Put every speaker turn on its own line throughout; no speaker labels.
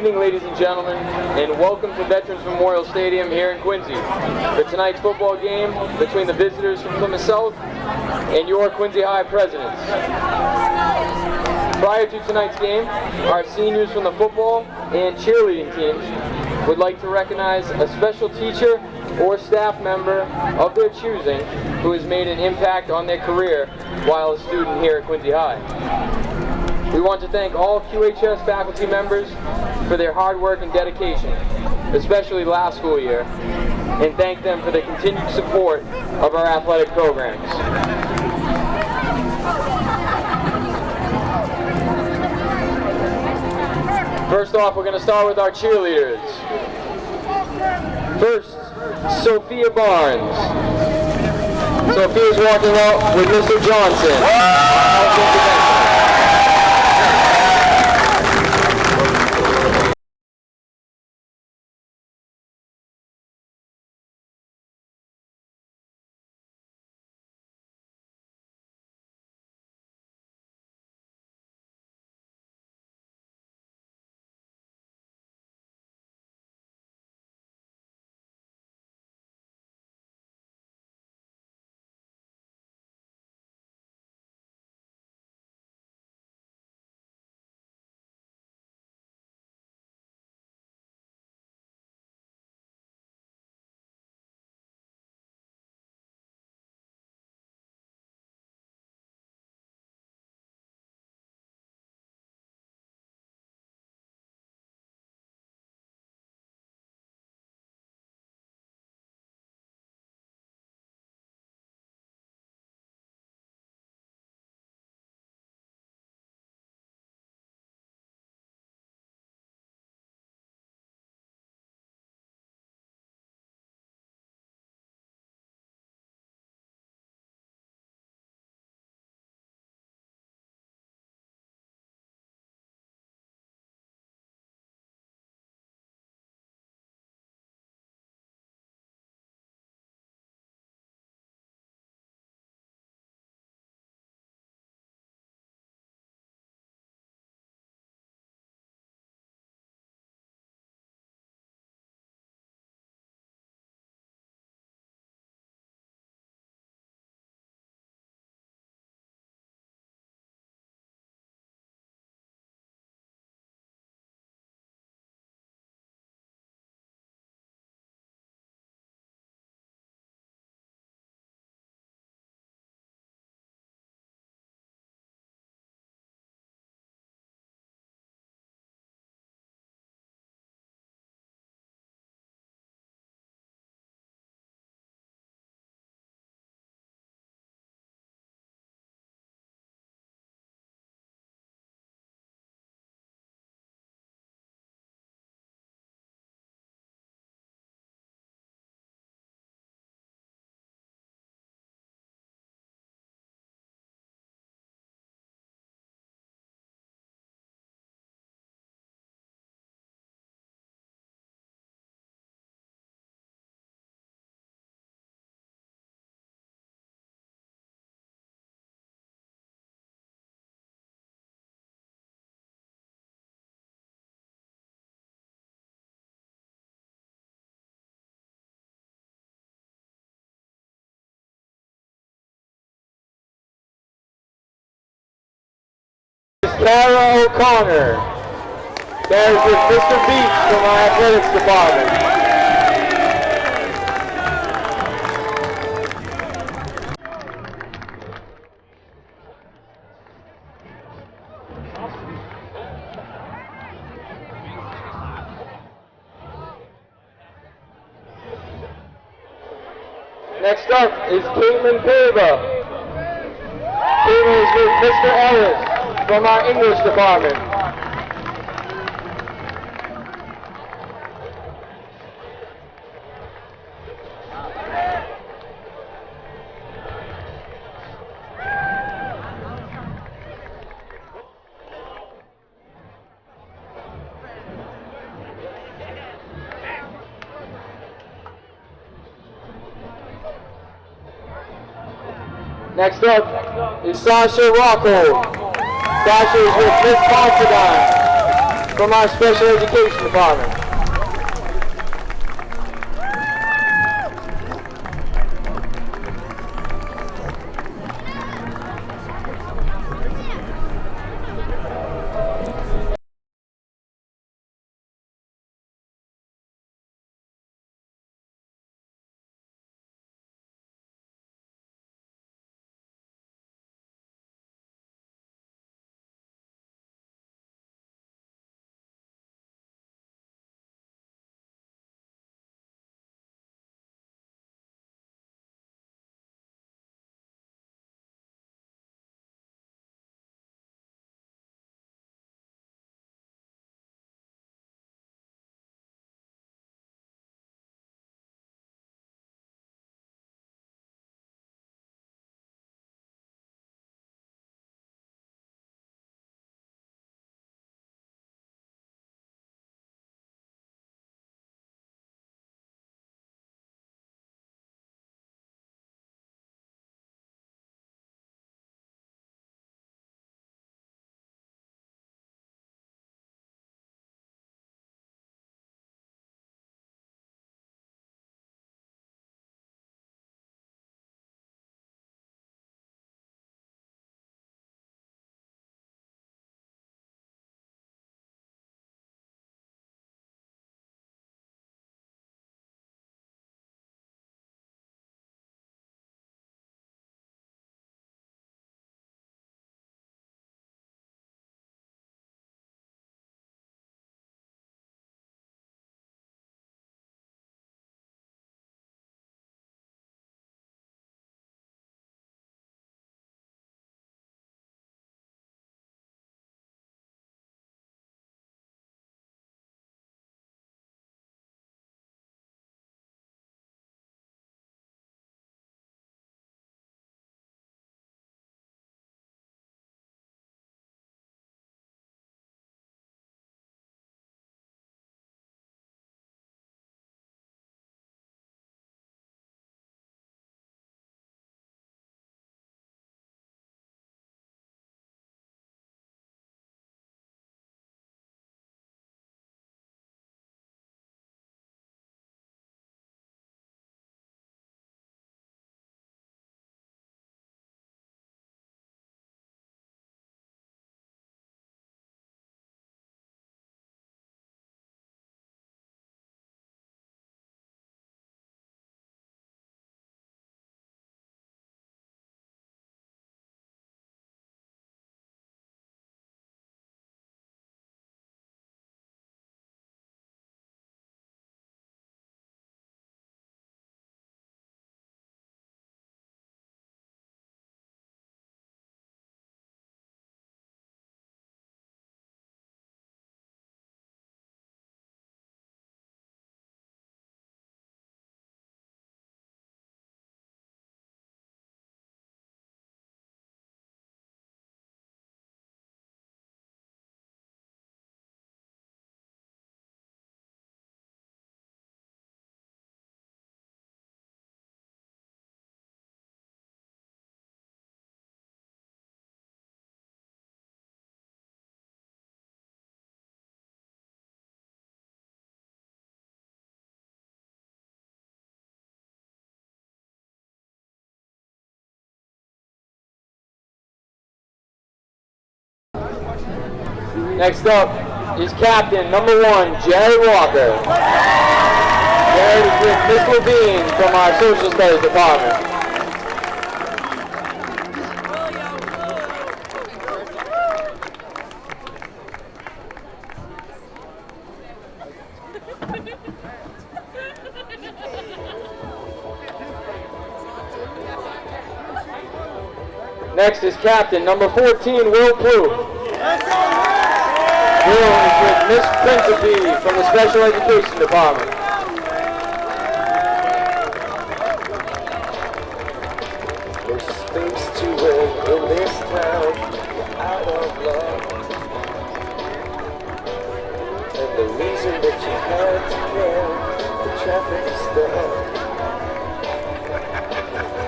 evening, ladies and gentlemen, and welcome to Veterans Memorial Stadium here in Quincy for tonight's football game between the visitors from Plymouth South and your Quincy High Presidents. Prior to tonight's game, our seniors from the football and cheerleading teams would like to recognize a special teacher or staff member of their choosing who has made an impact on their career while a student here at Quincy High. We want to thank all QHS faculty members for their hard work and dedication, especially last school year, and thank them for their continued support of our athletic programs. First off, we're going to start with our cheerleaders. First, Sophia Barnes. Sophia's walking out with Mr. Johnson. Kara O'Connor. There's with Mr. Beach from our athletics department. Next up is Caitlin Pava. Caitlin is with Mr. Ellis from our English department. Next up is Sasha Rocco. Sasha is with Miss Considine. from our special education department. Next up is Captain number 1, Jared Walker. Jared is with Miss Levine from our Social Studies department. Next is Captain number 14, Will Plouffe. Will is with Miss Principe from the Special Education Department.
There's space to win in this town, out of love. And the reason that you had to care, the traffic is stuck.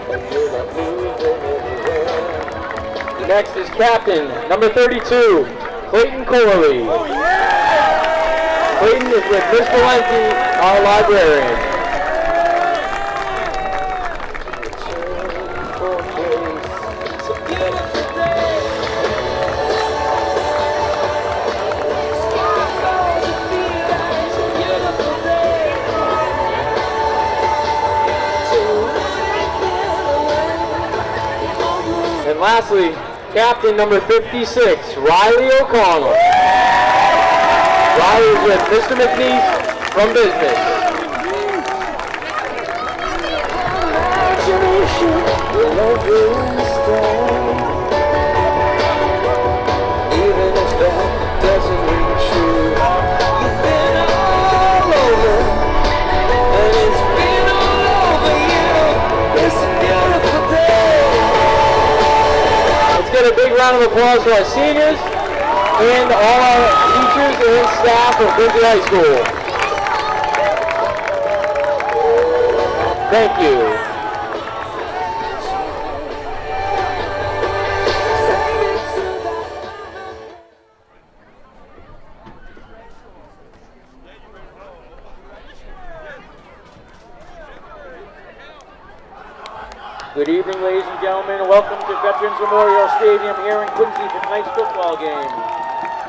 And you're not moving anywhere.
Next is Captain number 32, Clayton Corley. Clayton is with Miss Valenti, our librarian. And lastly, captain number 56, Riley O'Connell. Riley is with Mr. McNeese from business.
Even if that doesn't ring true, you've been all over, and it's been all over you. It's a beautiful day.
Let's get a big round of applause for our seniors and all our teachers and staff of Quincy High School. Thank you.
Good evening, ladies and gentlemen. Welcome to Veterans Memorial Stadium here in Quincy for tonight's football game.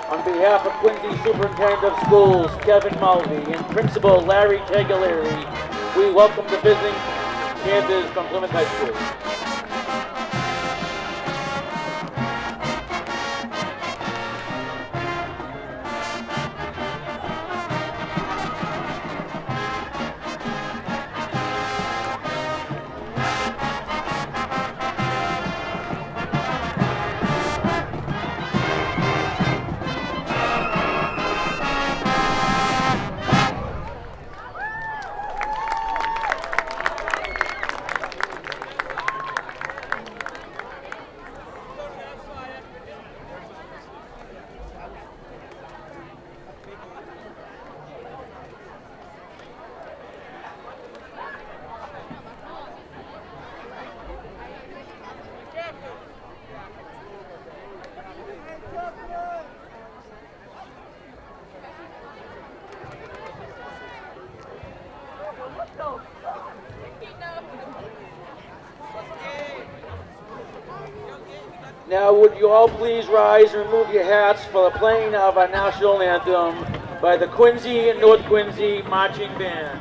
On behalf of Quincy Superintendent of Schools, Kevin Mulvey, and Principal Larry Tegaleri, we welcome the visiting Panthers from Plymouth High School. Now, would you all please rise and remove your hats for the playing of our national anthem by the Quincy and North Quincy Marching Band.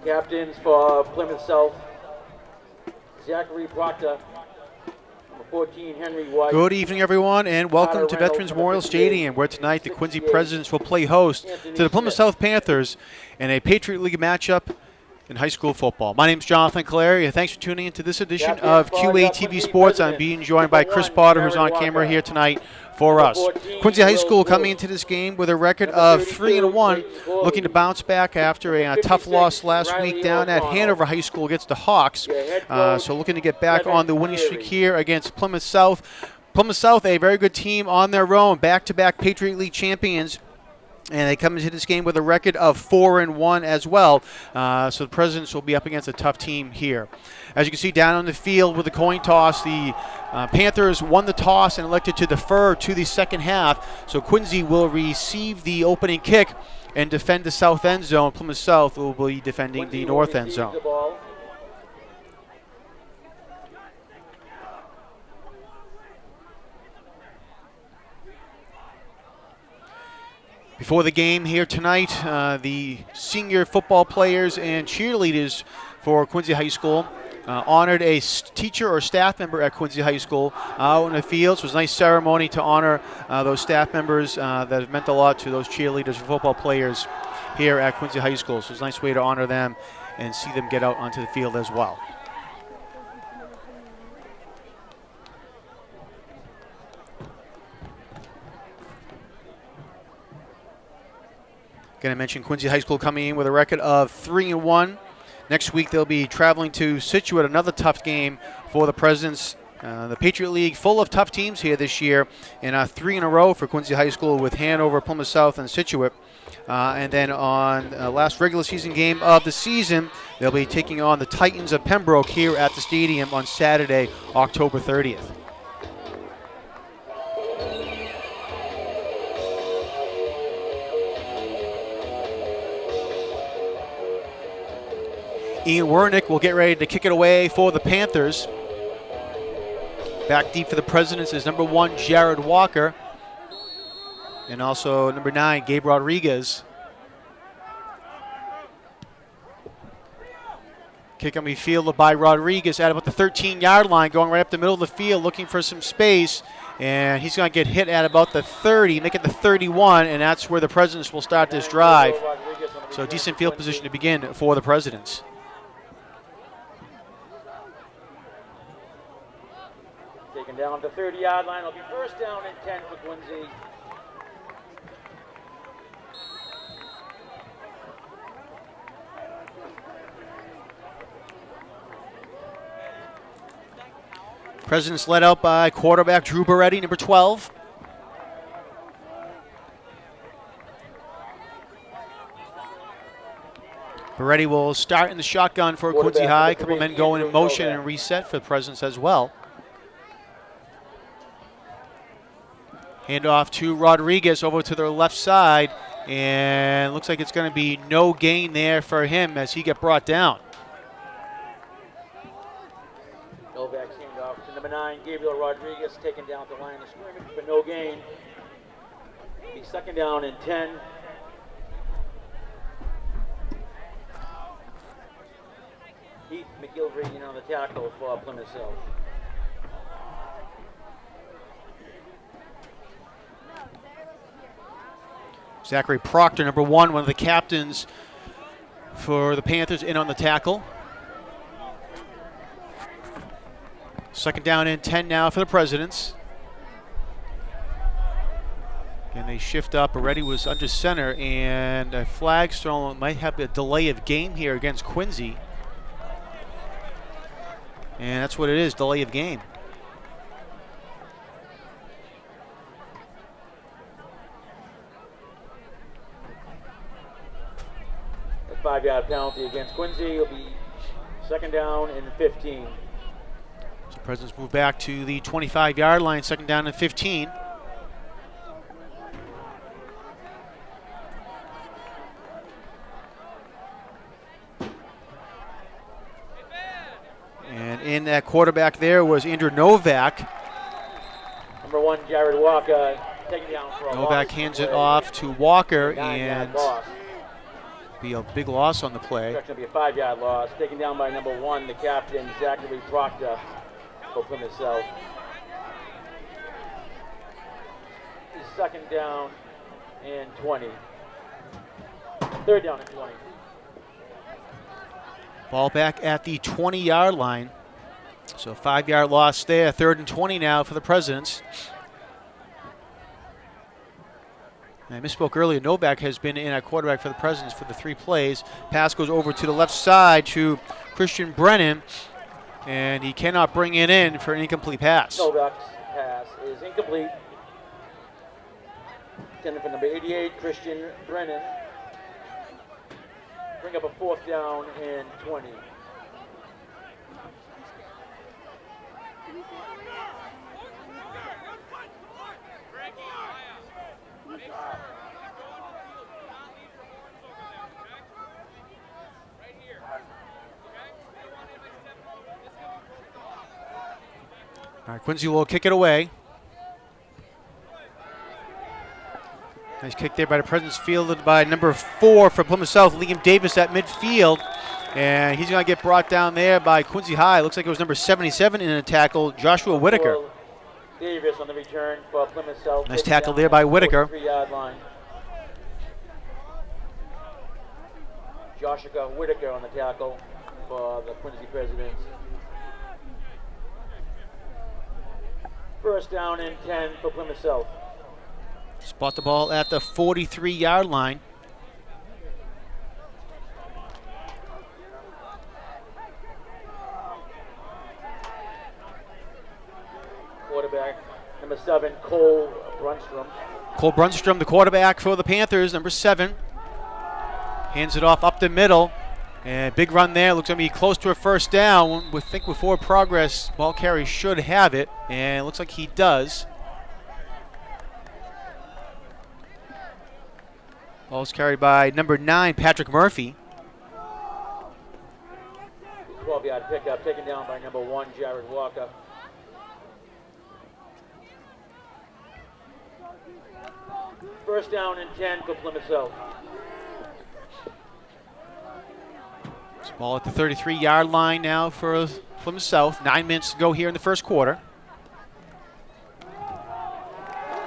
Captains for Plymouth South, Zachary Proctor. Number 14, Henry White.
Good evening, everyone, and welcome to
Reynolds,
Veterans
number
Memorial
58,
Stadium, where tonight the Quincy
68,
Presidents will play host
Anthony
to the Plymouth
Smith.
South Panthers in a Patriot League matchup in high school football. My name is Jonathan Clary, and thanks for tuning into this edition
Captain
of
for
QA
the
TV
Quincy
Sports. I'm
Presidents,
being joined by
number
Chris
1,
Potter, who's on
Jared
camera
Walker.
here tonight for
Number
us.
14,
Quincy High
Will
School coming
Bruce.
into this game with a record
Number
of
32,
3-1,
Clayton Corley.
looking to bounce back after a tough
56,
loss last
Riley
week down at
O'Connell.
Hanover High School against the Hawks.
Your head coach,
So looking to get back
Kevin
on the winning streak
Cleary.
here against Plymouth South. Plymouth South, a very good team on their own, back-to-back Patriot League champions. And they come into this game with a record of 4-1 as well. So the Presidents will be up against a tough team here. As you can see down on the field with the coin toss, the Panthers won the toss and elected to defer to the second half. So Quincy will receive the opening kick and defend the south end zone. Plymouth South will be defending
Quincy
the
will
north end
receive
zone.
the ball.
Before the game here tonight, the senior football players and cheerleaders for Quincy High School honored a teacher or staff member at Quincy High School out in the fields. It was a nice ceremony to honor those staff members that have meant a lot to those cheerleaders and football players here at Quincy High School. So it's a nice way to honor them and see them get out onto the field as well. Going to mention Quincy High School coming in with a record of 3-1. Next week they'll be traveling to Scituate, another tough game for the Presidents. The Patriot League full of tough teams here this year, and 3 in a row for Quincy High School with Hanover, Plymouth South, and Scituate. And then on last regular season game of the season, they'll be taking on the Titans of Pembroke here at the stadium on Saturday, October 30th. Ian Wernick will get ready to kick it away for the Panthers. Back deep for the Presidents is number 1, Jared Walker. And also number 9, Gabe Rodriguez. Kick on the field by Rodriguez at about the 13-yard line, going right up the middle of the field, looking for some space. And he's going to get hit at about the 30, make it the 31, and that's where the Presidents will start this drive. So decent field position to begin for the Presidents.
Taken down to 30-yard line. It'll be first down and 10 for Quincy.
Presidents led out by quarterback Drew Beretti, number 12. Beretti will start in the shotgun for Quincy High. A couple men going in motion and reset for the Presidents as well. Handoff to Rodriguez over to their left side, and looks like it's going to be no gain there for him as he get brought down.
Novak's handoff to number 9, Gabriel Rodriguez, taken down the line of scrimmage for no gain. Be second down and 10. Heath McGilvery in on the tackle for Plymouth South.
Zachary Proctor, number 1, one of the captains for the Panthers, in on the tackle. Second down and 10 now for the Presidents. And they shift up. Already was under center, and a flag's thrown. Might have a delay of game here against Quincy. And that's what it is, delay of game.
A 5-yard penalty against Quincy. It'll be second down and 15.
So Presidents move back to the 25-yard line, second down and 15. And in that quarterback there was Andrew Novak.
Number 1, Jared Walker, taken down for a
Novak
loss.
hands it off to Walker,
9-yard
and
loss.
be a big loss on the play.
It's going to be a 5-yard loss. Taken down by number 1, the captain, Zachary Proctor for Plymouth South. Second down and 20. Third down and 20.
Ball back at the 20-yard line. So a 5-yard loss there. 3rd and 20 now for the Presidents. I misspoke earlier. Novak has been in at quarterback for the Presidents for the 3 plays. Pass goes over to the left side to Christian Brennan, and he cannot bring it in for an incomplete pass.
Novak's pass is incomplete. Intended for number 88, Christian Brennan. Bring up a 4th down and 20.
All right, Quincy will kick it away. Nice kick there by the Presidents, fielded by number 4 for Plymouth South, Liam Davis at midfield. And he's going to get brought down there by Quincy High. Looks like it was number 77 in a tackle, Joshua Whitaker.
Davis on the return for Plymouth South.
Nice tackle there by Whitaker.
3-yard line. Joshua Whitaker on the tackle for the Quincy Presidents. First down and 10 for Plymouth South.
Spot the ball at the 43-yard line.
Quarterback, number 7, Cole Brunstrom.
Cole Brunstrom, the quarterback for the Panthers, number 7. Hands it off up the middle. And big run there. Looks like to be close to a first down. We think with forward progress, ball carry should have it. And it looks like he does. Ball's carried by number 9, Patrick Murphy.
12-yard pickup, taken down by number 1, Jared Walker. First down and 10 for Plymouth South.
Ball at the 33-yard line now for Plymouth South. 9 minutes to go here in the first quarter.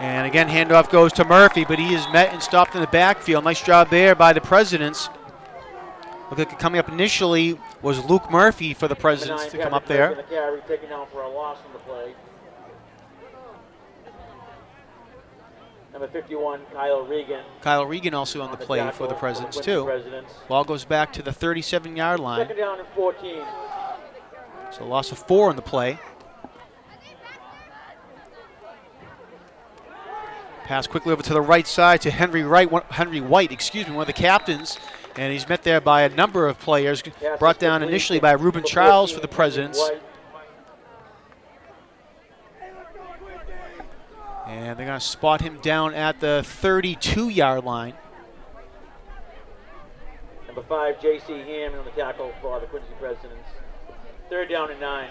And again, handoff goes to Murphy, but he is met and stopped in the backfield. Nice job there by the Presidents. Looked like coming up initially was Luke Murphy for the Presidents to come up there.
The carry taken down for a loss on the play. Number 51, Kyle Regan.
Kyle Regan also on the play for the Presidents too.
Presidents.
Ball goes back to the 37-yard line.
Second down and 14.
So a loss of 4 on the play. Pass quickly over to the right side to Henry White, one of the captains. And he's met there by a number of players. Brought down initially by Ruben Charles for the Presidents. And they're going to spot him down at the 32-yard line.
Number 5, J.C. Hammond on the tackle for the Quincy Presidents. Third down and 9.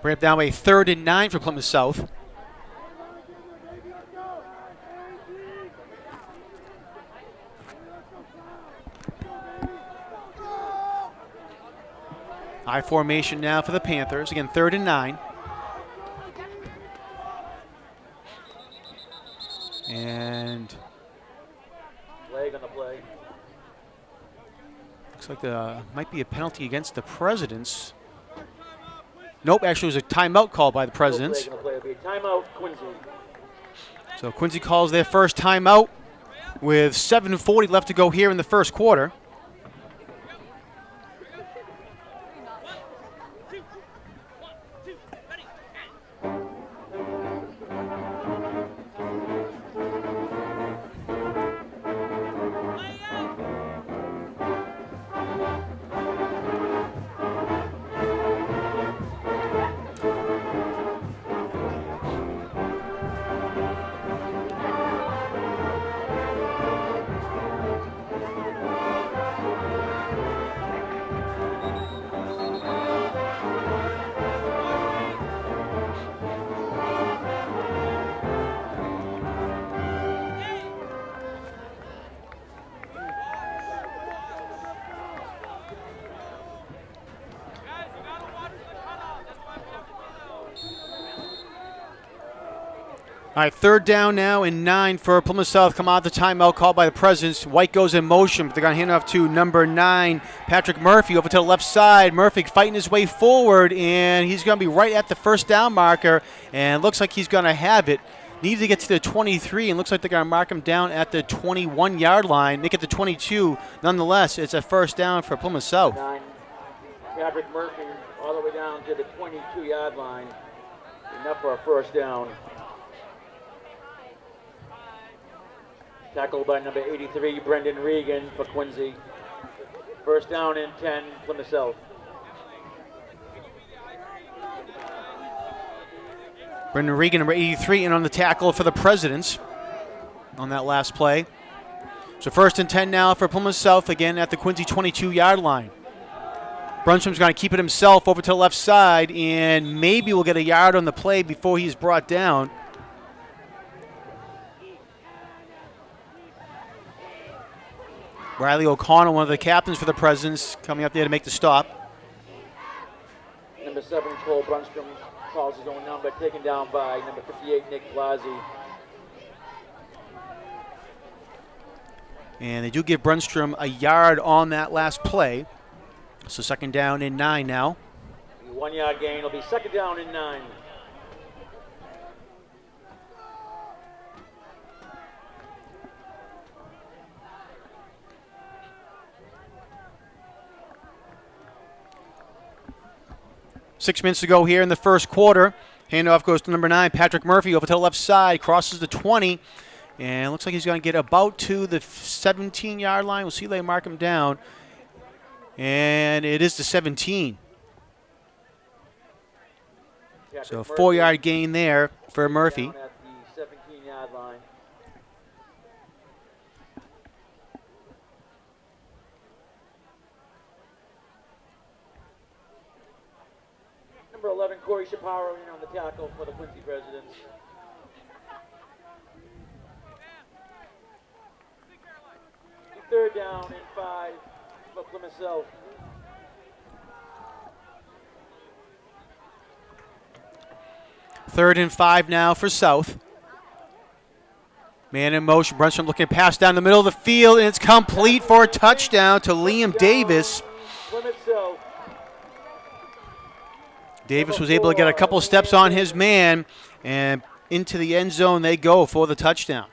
Bring it down by 3rd and 9 for Plymouth South. High formation now for the Panthers. Again, 3rd and 9. And
Leg on the play.
looks like there might be a penalty against the Presidents. Nope, actually it was a timeout call by the Presidents.
Leg on the play. It'll be a timeout, Quincy.
So Quincy calls their first timeout with 7:40 left to go here in the first quarter. All right, third down now and 9 for Plymouth South. Come out the timeout called by the Presidents. White goes in motion, but they're going to hand off to number 9, Patrick Murphy, over to the left side. Murphy fighting his way forward, and he's going to be right at the first down marker, and looks like he's going to have it. Needed to get to the 23, and looks like they're going to mark him down at the 21-yard line. Make it the 22. Nonetheless, it's a first down for Plymouth South.
9, Patrick Murphy all the way down to the 22-yard line. Enough for a first down. Tackled by number 83, Brendan Regan for Quincy. First down and 10, Plymouth South.
Brendan Regan, number 83, in on the tackle for the Presidents on that last play. So first and 10 now for Plymouth South, again at the Quincy 22-yard line. Brunstrom's going to keep it himself over to the left side, and maybe we'll get a yard on the play before he's brought down. Riley O'Connell, one of the captains for the Presidents, coming up there to make the stop.
Number 7, Cole Brunstrom calls his own number, taken down by number 58, Nick Blasi.
And they do give Brunstrom a yard on that last play. So second down and 9 now.
1 yard gain. It'll be second down and 9.
Six minutes to go here in the first quarter. Handoff goes to number 9, Patrick Murphy, over to the left side, crosses the 20, and looks like he's going to get about to the 17-yard line. We'll see if they mark him down. And it is the 17. So a 4-yard gain there for Murphy.
Down at the 17-yard line. Number 11, Corey Shapiro in on the tackle for the Quincy Presidents. Third down and 5 for Plymouth South.
Third and 5 now for South. Man in motion. Brunstrom looking to pass down the middle of the field, and it's complete for a touchdown to Liam Davis.
Plymouth South.
Davis was able to get a couple steps on his man, and into the end zone they go for the touchdown.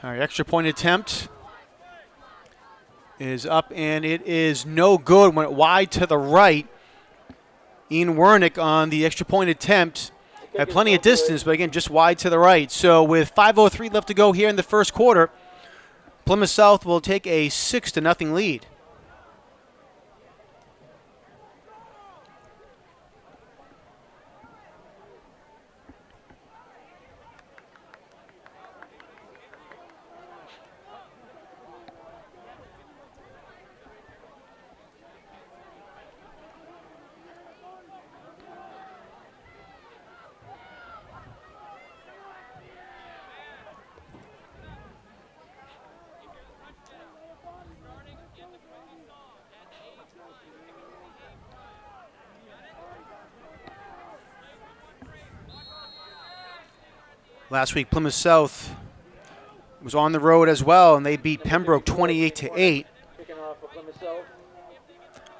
All right, extra point attempt is up, and it is no good. Went wide to the right. Ian Wernick on the extra point attempt. Had plenty of distance, but again, just wide to the right. So with 5:03 left to go here in the first quarter, Plymouth South will take a 6-0 lead. Last week, Plymouth South was on the road as well, and they beat Pembroke 28-8.
Kicking off for Plymouth South.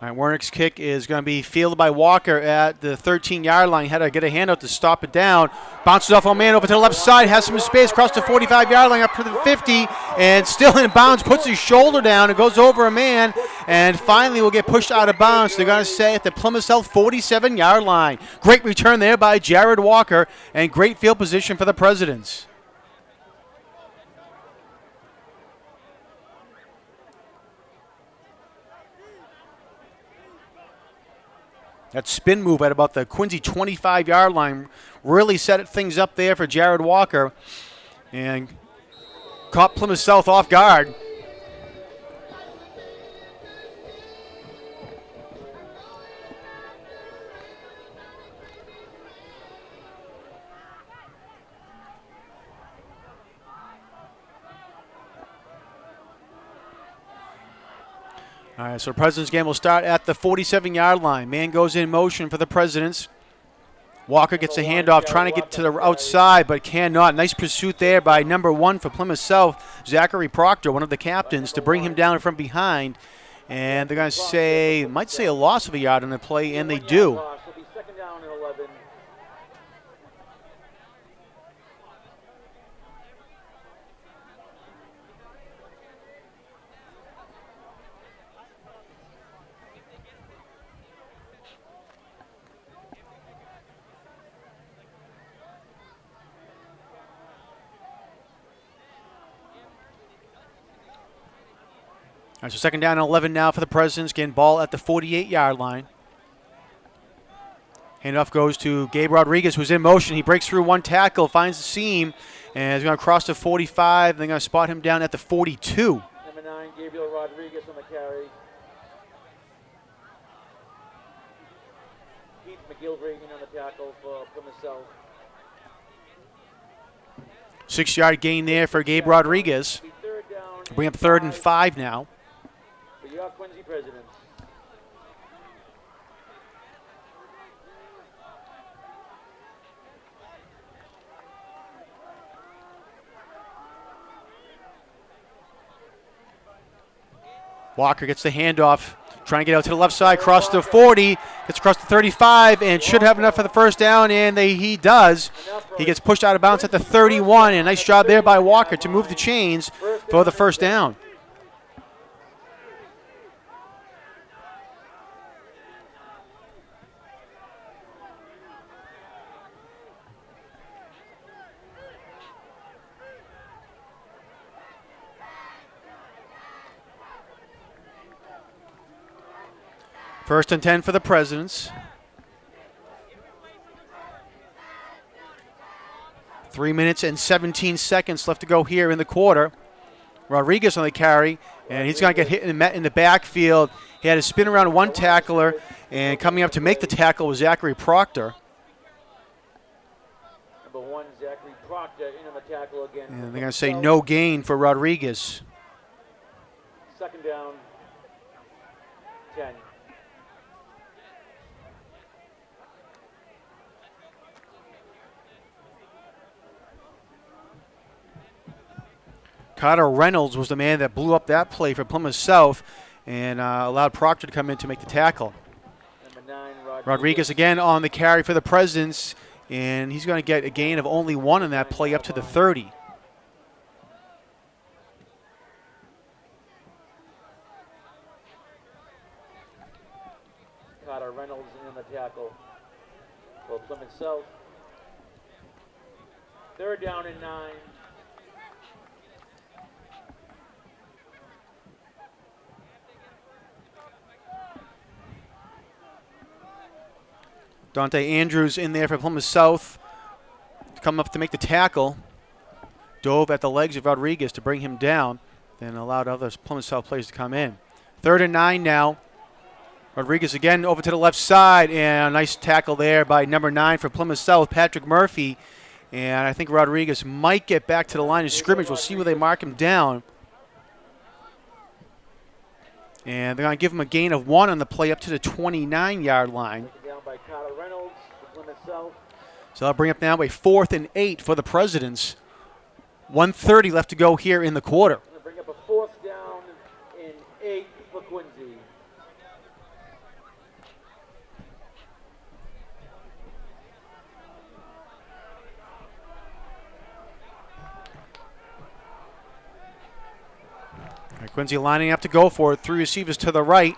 All right, Wernick's kick is going to be fielded by Walker at the 13-yard line. Had to get a handout to stop it down. Bounces off on man over to the left side, has some space, across the 45-yard line up to the 50, and still in bounds, puts his shoulder down and goes over a man, and finally will get pushed out of bounds. They're going to say at the Plymouth South 47-yard line. Great return there by Jared Walker, and great field position for the Presidents. That spin move at about the Quincy 25-yard line really set things up there for Jared Walker and caught Plymouth South off guard. All right, so the President's game will start at the 47-yard line. Man goes in motion for the Presidents. Walker gets a handoff, trying to get to the outside, but cannot. Nice pursuit there by number 1 for Plymouth South, Zachary Proctor, one of the captains, to bring him down from behind. And they're going to say, might say a loss of a yard on the play, and they do.
It'll be second down and 11.
All right, so second down and 11 now for the Presidents. Getting ball at the 48-yard line. Handoff goes to Gabe Rodriguez, who's in motion. He breaks through one tackle, finds the seam, and is going to cross to 45. They're going to spot him down at the 42.
Number 9, Gabriel Rodriguez on the carry. Keith McGilvery on the tackle for Plymouth South.
6-yard gain there for Gabe Rodriguez.
It'll be third down.
Bring up 3rd and 5 now.
For your Quincy Presidents.
Walker gets the handoff, trying to get out to the left side, cross to 40, gets across to 35, and should have enough for the first down, and he does. He gets pushed out of bounds at the 31, and a nice job there by Walker to move the chains for the first down. First and 10 for the Presidents. 3 minutes and 17 seconds left to go here in the quarter. Rodriguez on the carry, and he's going to get hit in the backfield. He had to spin around one tackler, and coming up to make the tackle was Zachary Proctor.
Number 1, Zachary Proctor in on the tackle again.
And they're going to say no gain for Rodriguez.
Second down, 10.
Carter Reynolds was the man that blew up that play for Plymouth South and allowed Proctor to come in to make the tackle.
Number 9,
Rodriguez again on the carry for the Presidents, and he's going to get a gain of only 1 in that play up to the 30.
Carter Reynolds in the tackle for Plymouth South. Third down and 9.
Dante Andrews in there for Plymouth South to come up to make the tackle. Dove at the legs of Rodriguez to bring him down, then allowed other Plymouth South players to come in. 3rd and 9 now. Rodriguez again over to the left side, and a nice tackle there by number 9 for Plymouth South, Patrick Murphy. And I think Rodriguez might get back to the line of scrimmage. We'll see where they mark him down. And they're going to give him a gain of 1 on the play up to the 29-yard line.
Down by Carter Reynolds for Plymouth South.
So that'll bring up now a 4th and 8 for the Presidents. 1:30 left to go here in the quarter.
Going to bring up a 4th down and 8 for Quincy.
All right, Quincy lining up to go for it. 3 receivers to the right.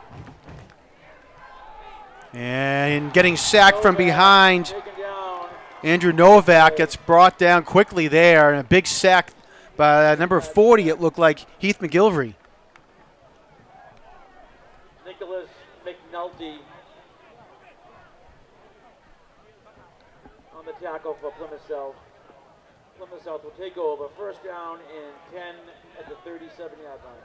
And getting sacked from behind.
Taken down.
Andrew Novak gets brought down quickly there. And a big sack by number 40, it looked like Heath McGilvery.
Nicholas McNulty on the tackle for Plymouth South. Plymouth South will take over. First down and 10 at the 37-yard line.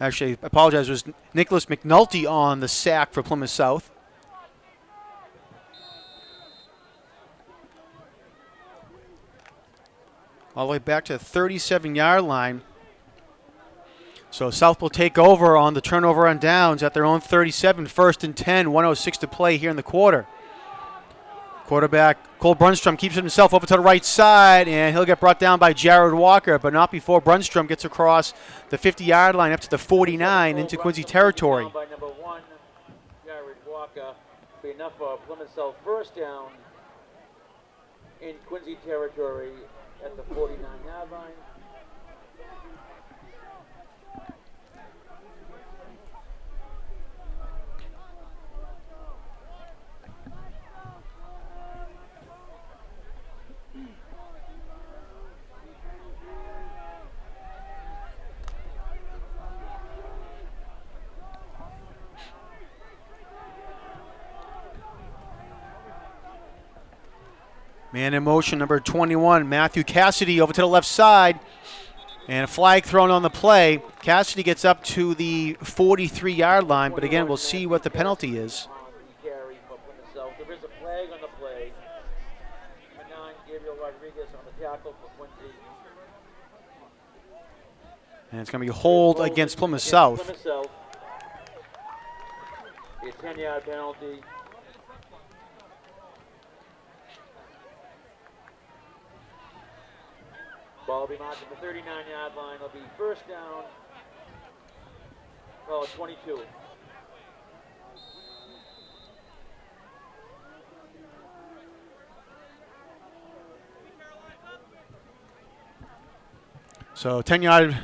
Actually, I apologize. It was Nicholas McNulty on the sack for Plymouth South. all the way back to the 37-yard line. So South will take over on the turnover on downs at their own 37, 1st and 10, 1:06 to play here in the quarter. Quarterback Cole Brunstrom keeps it himself over to the right side, and he'll get brought down by Jared Walker, but not before Brunstrom gets across the 50-yard line up to the 49 into Quincy territory.
By number 1, Jared Walker. Be enough for Plymouth South first down in Quincy territory at the 49-yard line.
Man in motion, number 21, Matthew Cassidy over to the left side. And a flag thrown on the play. Cassidy gets up to the 43-yard line, but again, we'll see what the penalty is.
There is a flag on the play. Number 9, Gabriel Rodriguez on the tackle for Quincy.
And it's going to be a hold against Plymouth South.
Plymouth South. A 10-yard penalty. Ball will be marked at the 39-yard line. It'll be first down. Oh, 22.
So 10-yard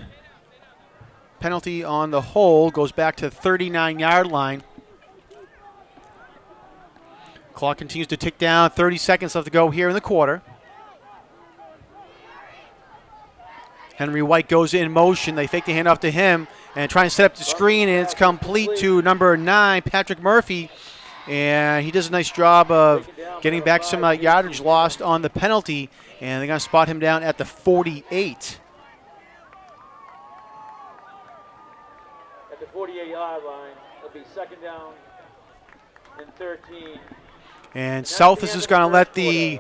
penalty on the hold, goes back to the 39-yard line. Clock continues to tick down. 30 seconds left to go here in the quarter. Henry White goes in motion. They fake the handoff to him and try and set up the screen, and it's complete to number 9, Patrick Murphy. And he does a nice job of getting back some yardage lost on the penalty, and they're going to spot him down at the 48.
At the 48-yard line, it'll be second down and 13.
And South is just going to let the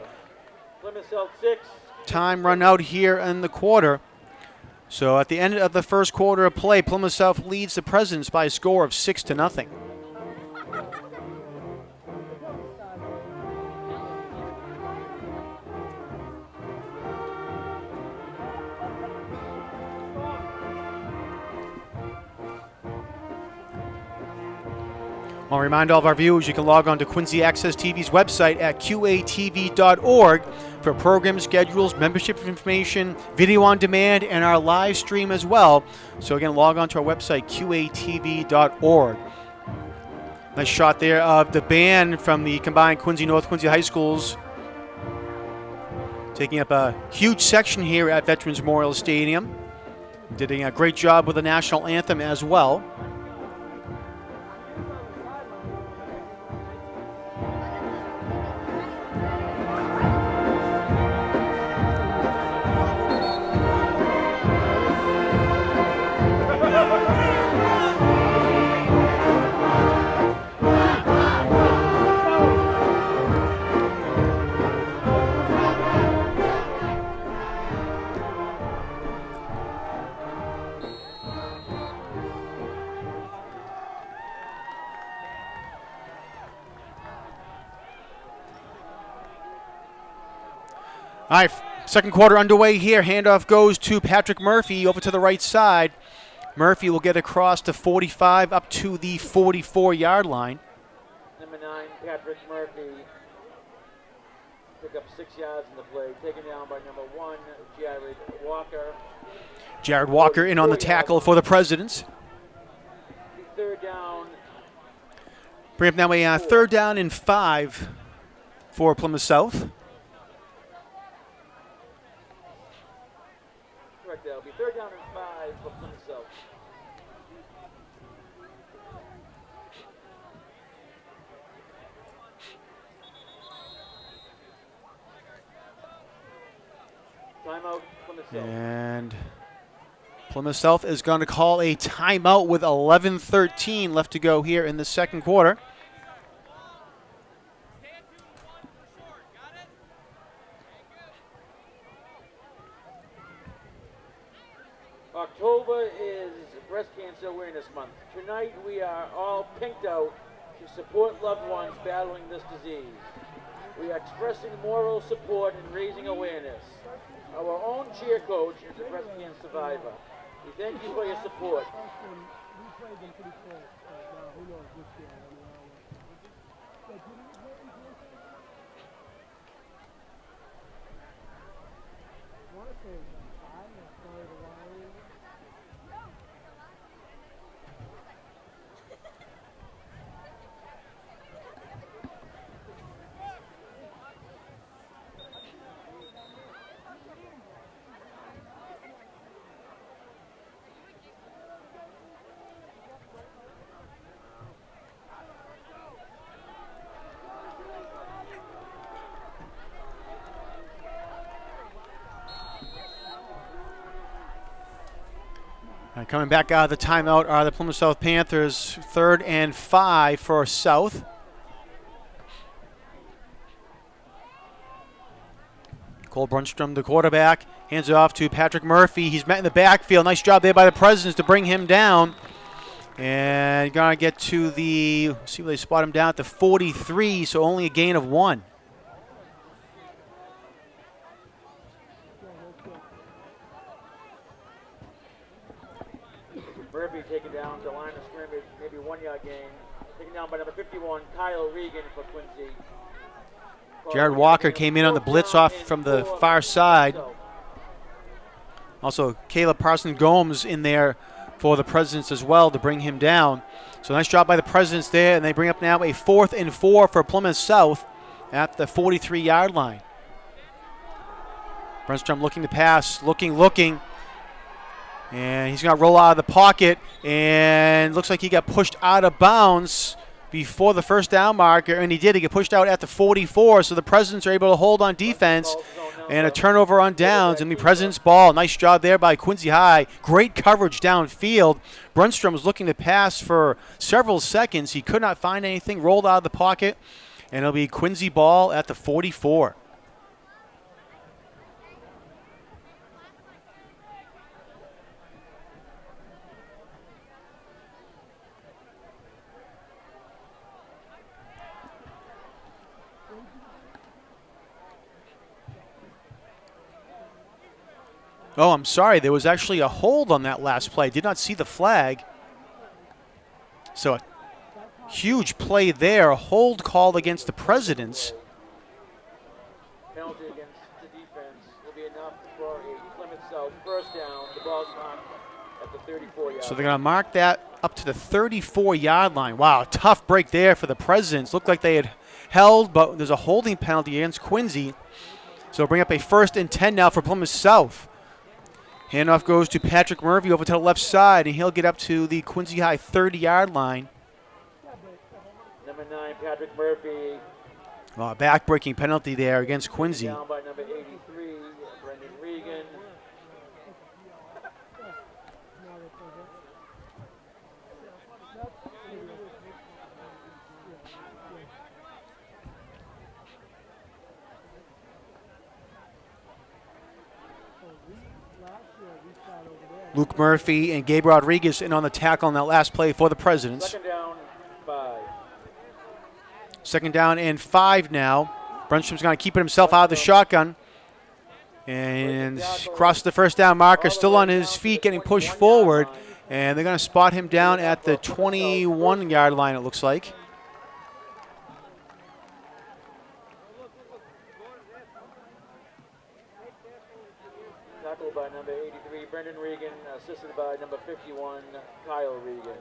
Plymouth South 6.
time run out here in the quarter. So at the end of the first quarter of play, Plymouth South leads the Presidents by a score of 6-0. I'll remind all of our viewers you can log on to Quincy Access TV's website at qatv.org for program schedules, membership information, video on demand, and our live stream as well. So again, log on to our website, qatv.org. Nice shot there of the band from the combined Quincy North Quincy High Schools, taking up a huge section here at Veterans Memorial Stadium. Did a great job with the national anthem as well. All right, second quarter underway here. Handoff goes to Patrick Murphy over to the right side. Murphy will get across to 45 up to the 44-yard line.
Number 9, Patrick Murphy. Pick up 6 yards in the play. Taken down by number 1, Jared Walker.
Jared Walker in on the tackle for the Presidents.
Third down.
Bring up now a third down and 5 for Plymouth South.
Correct, that'll be third down and 5 for Plymouth South. Timeout, Plymouth South.
And Plymouth South is going to call a timeout with 11:13 left to go here in the second quarter.
October is Breast Cancer Awareness Month. Tonight we are all pinked out to support loved ones battling this disease. We are expressing moral support and raising awareness. Our own cheer coach is a breast cancer survivor. We thank you for your support.
Coming back out of the timeout are the Plymouth South Panthers. 3rd and 5 for South. Cole Brunstrom, the quarterback, hands it off to Patrick Murphy. He's met in the backfield. Nice job there by the Presidents to bring him down. And going to get to the, see where they spot him down at the 43, so only a gain of 1.
Murphy taken down to line of scrimmage, maybe 1 yard gain. Taken down by number 51, Kyle Regan for Quincy.
Jared Walker came in on the blitz off from the far side. Also, Caleb Parson-Gomes in there for the Presidents as well to bring him down. So nice job by the Presidents there, and they bring up now a 4th and 4 for Plymouth South at the 43-yard line. Brunstrom looking to pass, looking. And he's going to roll out of the pocket, and looks like he got pushed out of bounds before the first down marker, and he did. He got pushed out at the 44, so the Presidents are able to hold on defense, and a turnover on downs, and the Presidents' ball. Nice job there by Quincy High. Great coverage downfield. Brunstrom was looking to pass for several seconds. He could not find anything, rolled out of the pocket, and it'll be Quincy ball at the 44. Oh, I'm sorry. There was actually a hold on that last play. Did not see the flag. So a huge play there. A hold called against the Presidents.
Penalty against the defense will be enough for a Plymouth South first down. The ball's marked at the 34-yard.
So they're going to mark that up to the 34-yard line. Wow, tough break there for the Presidents. Looked like they had held, but there's a holding penalty against Quincy. So bring up a 1st and 10 now for Plymouth South. Handoff goes to Patrick Murphy over to the left side, and he'll get up to the Quincy High 30-yard line.
Number 9, Patrick Murphy.
Back-breaking penalty there against Quincy.
Down by number 83, Brendan Regan.
Luke Murphy and Gabe Rodriguez in on the tackle on that last play for the Presidents.
2nd down, 5.
2nd down and 5 now. Brunstrom's going to keep it himself out of the shotgun. And across the first down marker, still on his feet, getting pushed forward. And they're going to spot him down at the 21-yard line, it looks like.
Tackled by number 83, Brendan Regan, assisted by number 51, Kyle Regan.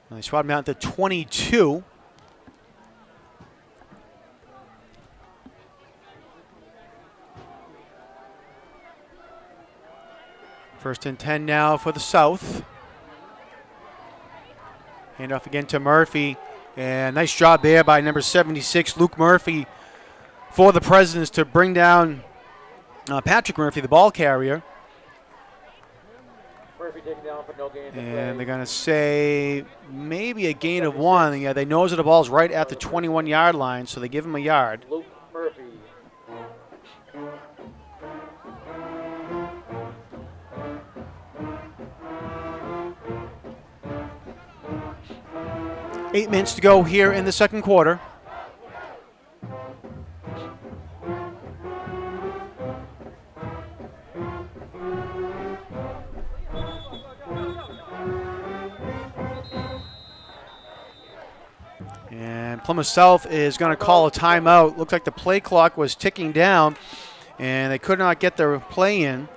And they swat him out to 22. First and 10 now for the South. Handoff again to Murphy. And nice job there by number 76, Luke Murphy, for the Presidents to bring down Patrick Murphy, the ball carrier.
Murphy taken down for no gain.
And they're going to say maybe a gain of 1. Yeah, they know that the ball's right at the 21-yard line, so they give him a yard.
Luke Murphy.
Eight minutes to go here in the second quarter. And Plymouth South is going to call a timeout. Looks like the play clock was ticking down, and they could not get their play in.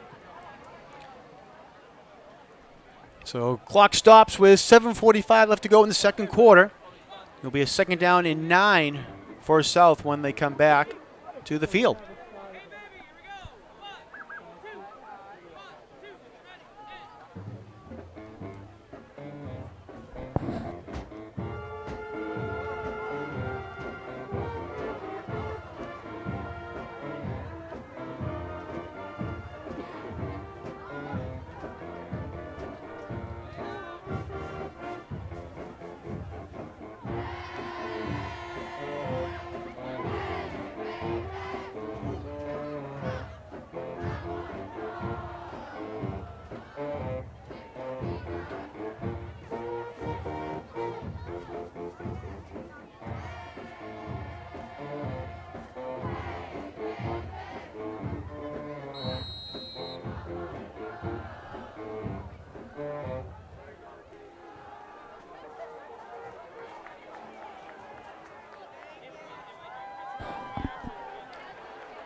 So clock stops with 7:45 left to go in the second quarter. It'll be a second down and 9 for South when they come back to the field.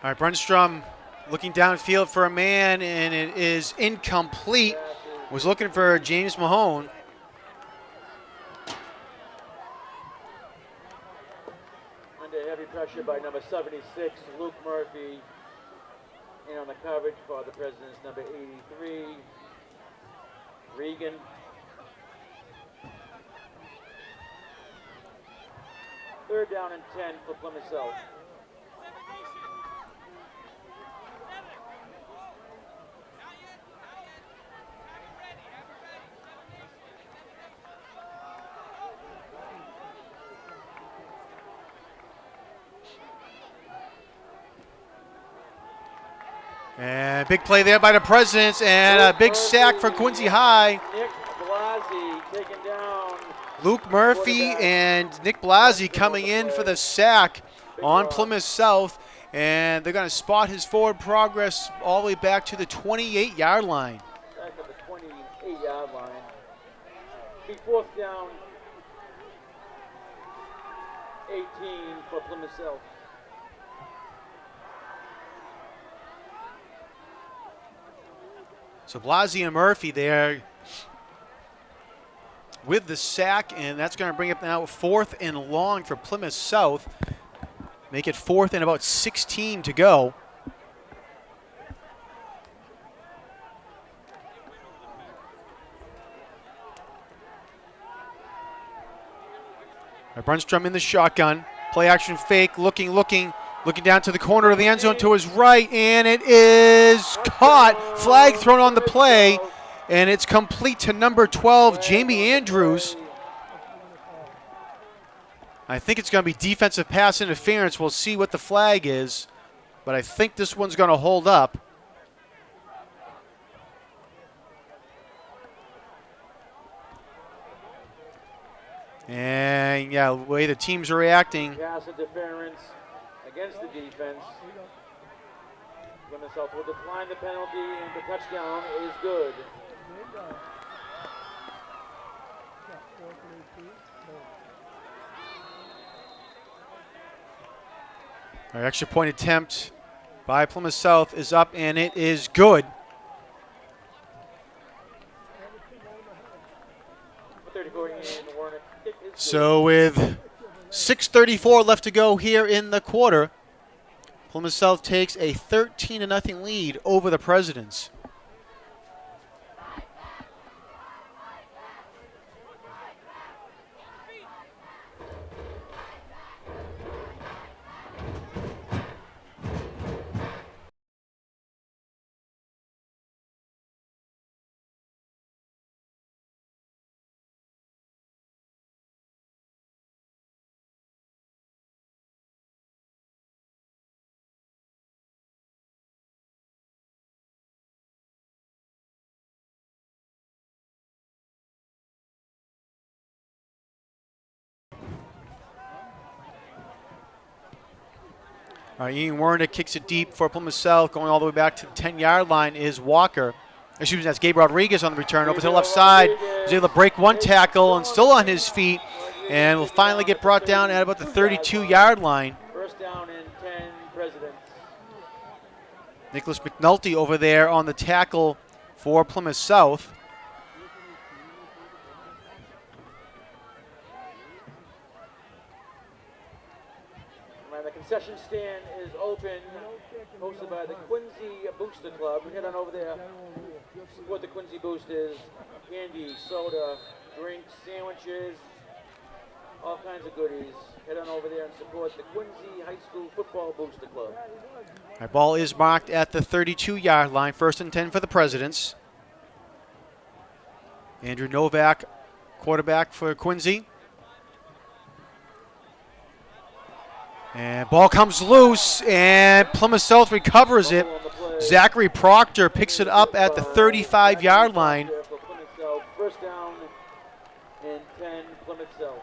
All right, Brunstrom looking downfield for a man, and it is incomplete. Was looking for James Mahone.
Under heavy pressure by number 76, Luke Murphy. And on the coverage for the Presidents, number 83, Regan. Third down and 10 for Plymouth South.
And big play there by the Presidents, and a big sack for Quincy High.
Nick Blasi taken down.
Luke Murphy and Nick Blasi coming in for the sack on Plymouth South, and they're going to spot his forward progress all the way back to the 28-yard line.
Back at the 28-yard line. Be fourth down, 18 for Plymouth South.
So Blasi and Murphy there with the sack, and that's going to bring up now 4th and long for Plymouth South. Make it 4th and about 16 to go. Brunstrom in the shotgun. Play action fake, looking down to the corner of the end zone to his right, and it is caught. Flag thrown on the play, and it's complete to number 12, Jamie Andrews. I think it's going to be defensive pass interference. We'll see what the flag is, but I think this one's going to hold up. And yeah, the way the teams are reacting.
Pass interference against the defense. Plymouth South will decline the penalty, and the touchdown is good.
Our extra point attempt by Plymouth South is up, and it is good. So with 6:34 left to go here in the quarter, Plymouth South takes a 13-0 lead over the Presidents. All right, Ian Werner kicks it deep for Plymouth South. Going all the way back to the 10-yard line is Walker. Excuse me, that's Gabe Rodriguez on the return. Over to the left side. He's able to break one tackle and still on his feet. And will finally get brought down at about the 32-yard line.
First down and 10, Presidents.
Nicholas McNulty over there on the tackle for Plymouth South.
And the concession stand is open, hosted by the Quincy Booster Club. Head on over there, support the Quincy Boosters. Candy, soda, drinks, sandwiches, all kinds of goodies. Head on over there and support the Quincy High School Football Booster Club.
Our ball is marked at the 32-yard line. 1st and 10 for the Presidents. Andrew Novak, quarterback for Quincy. And ball comes loose, and Plymouth South recovers it. Zachary Proctor picks it up at the 35-yard line.
First down and 10, Plymouth South.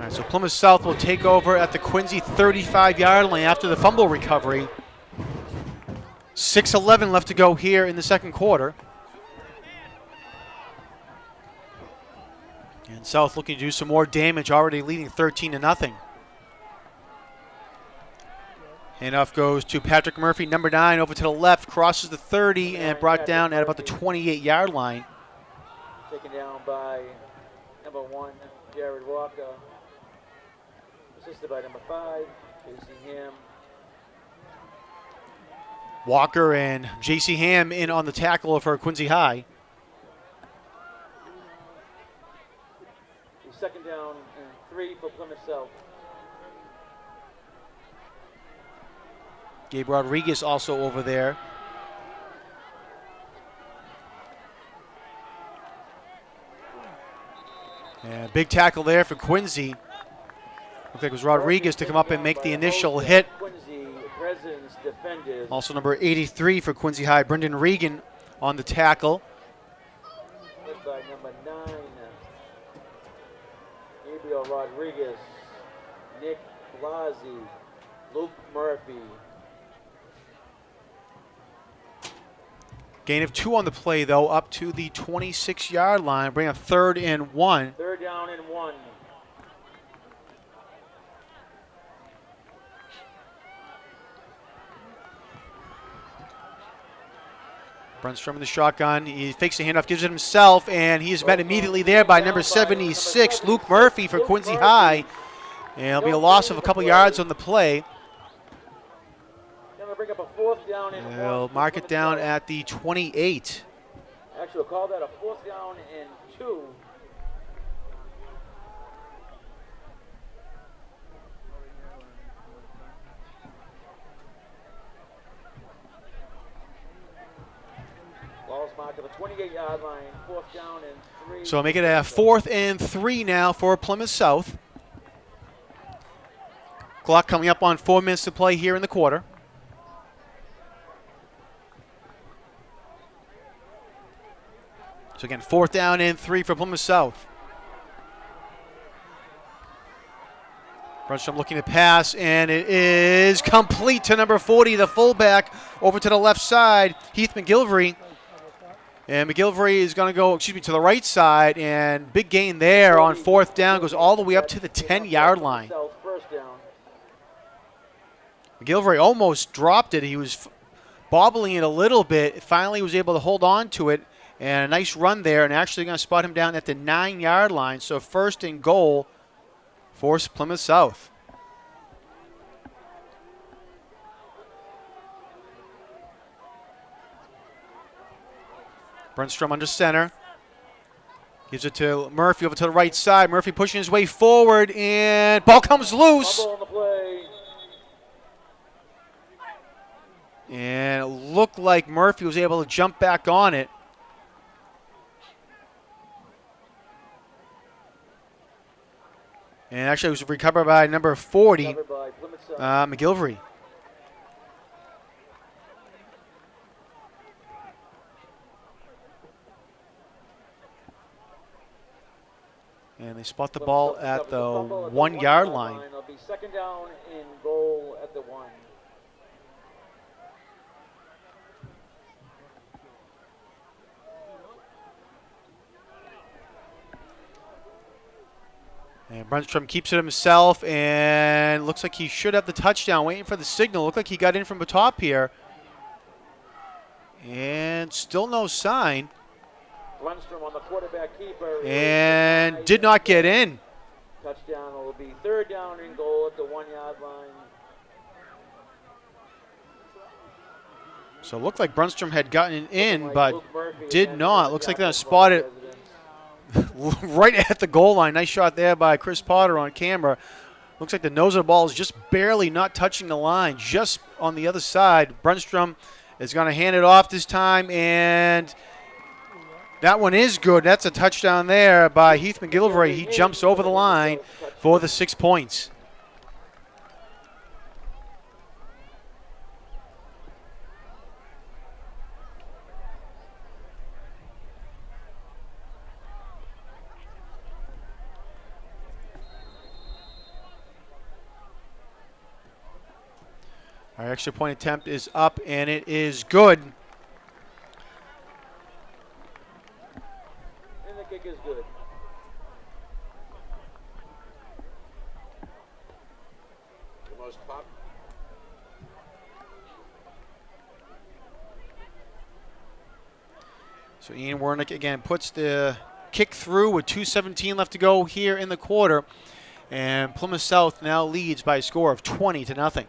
So Plymouth South will take over at the Quincy 35-yard line after the fumble recovery. 6:11 left to go here in the second quarter. And South looking to do some more damage, already leading 13-0. Handoff goes to Patrick Murphy, number 9, over to the left, crosses the 30 and brought down at about the 28-yard line.
Taken down by number 1, Jared Walker. Assisted by number 5, Casey Ham.
Walker and J.C. Ham in on the tackle for Quincy High.
Second down and 3 for Plymouth South.
Gabe Rodriguez also over there. And big tackle there for Quincy. Looks like it was Rodriguez to come up and make the initial hit.
Quincy Presidents defenders.
Also number 83 for Quincy High, Brendan Regan on the tackle.
Led by number 9, Gabriel Rodriguez, Nick Blasi, Luke Murphy.
Gain of 2 on the play, though, up to the 26-yard line. Bring up 3rd and 1.
Third down and 1.
Brunstrom in the shotgun. He fakes the handoff, gives it himself, and he is met immediately there by number 76, Luke Murphy for Quincy High. And it'll be a loss of a couple yards on the play.
Going to bring up a 4th down and 1.
They'll mark it down at the 28.
Actually, we'll call that a 4th down and 2. Ball's marked at the 28-yard line, 4th down and 3.
So make it a 4th and 3 now for Plymouth South. Clock coming up on 4 minutes to play here in the quarter. So again, 4th down and 3 for Plymouth South. Brunstrom looking to pass, and it is complete to number 40, the fullback, over to the left side, Heath McGilvery. And McGilvery is going to go, to the right side, and big gain there on 4th down, goes all the way up to the 10-yard line.
First down.
McGilvery almost dropped it. He was bobbling it a little bit. Finally was able to hold on to it, and a nice run there, and actually going to spot him down at the 9-yard line. So 1st and goal for Plymouth South. Brunstrom under center. Gives it to Murphy over to the right side. Murphy pushing his way forward, and ball comes loose.
Fumble on the play.
And it looked like Murphy was able to jump back on it. And actually, it was recovered by number 40,
Covered by Plymouth South.
McGilvery. And they spot the ball
Plymouth
at
South
the
covers fumble at
1 yard line.
It'll be second down in goal at the 1.
And Brunstrom keeps it himself, and looks like he should have the touchdown. Waiting for the signal. Looked like he got in from the top here. And still no sign.
Lundstrom on the quarterback keeper.
And did not get in.
Touchdown will be third down in goal at the 1 yard line.
So it looked like Brunstrom had gotten in,
Like
but
Luke Murphy
did
against
not.
the
Looks like
Jackson
that spotted
residents.
right at the goal line. Nice shot there by Chris Potter on camera. Looks like the nose of the ball is just barely not touching the line, just on the other side. Brunstrom is going to hand it off this time, and that one is good. That's a touchdown there by Heath McGilvery. He jumps over the line for the 6 points. Our extra point attempt is up, and it is good.
And the kick is good.
The most pop.
So Ian Wernick again puts the kick through with 2:17 left to go here in the quarter. And Plymouth South now leads by a score of 20-0.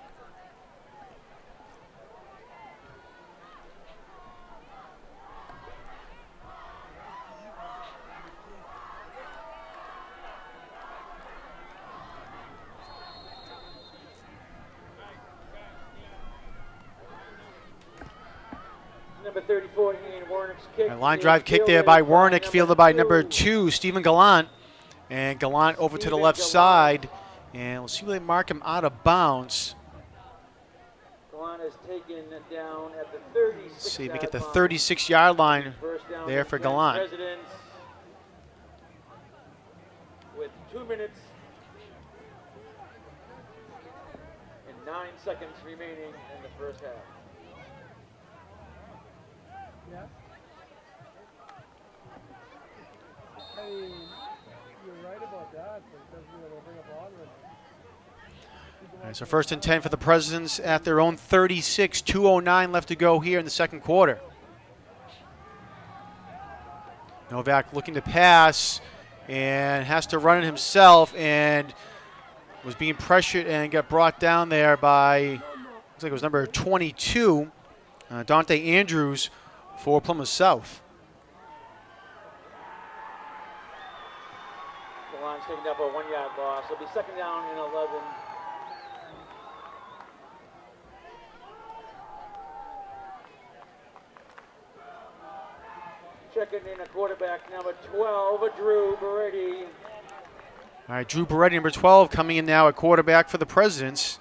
Number 34, Ian Warnick's kick.
A line
is
drive kick there
fielded
by Wernick, fielded by number
2.
2, Stephen Gallant. And Gallant over to the
Stephen
left
Gallant.
side. And we'll see where they mark him out of bounds.
Gallant is taken down at the 36.
Let's see, we get the 36-yard line
First down
there
for
for
Plymouth
Gallant.
Residents with 2 minutes and 9 seconds remaining in the first half.
I mean, you're right about that, but it doesn't mean they'll bring up Ogden.
All right, so 1st and 10 for the Presidents at their own 36. 2:09 left to go here in the second quarter. Novak looking to pass and has to run it himself, and was being pressured and got brought down there by, looks like it was number 22, Dante Andrews for Plymouth South.
Gallant's taking up a 1 yard loss. It'll be second down and 11. Checking in a quarterback, number 12, Drew Beretti.
All right, Drew Beretti, number 12, coming in now at quarterback for the Presidents.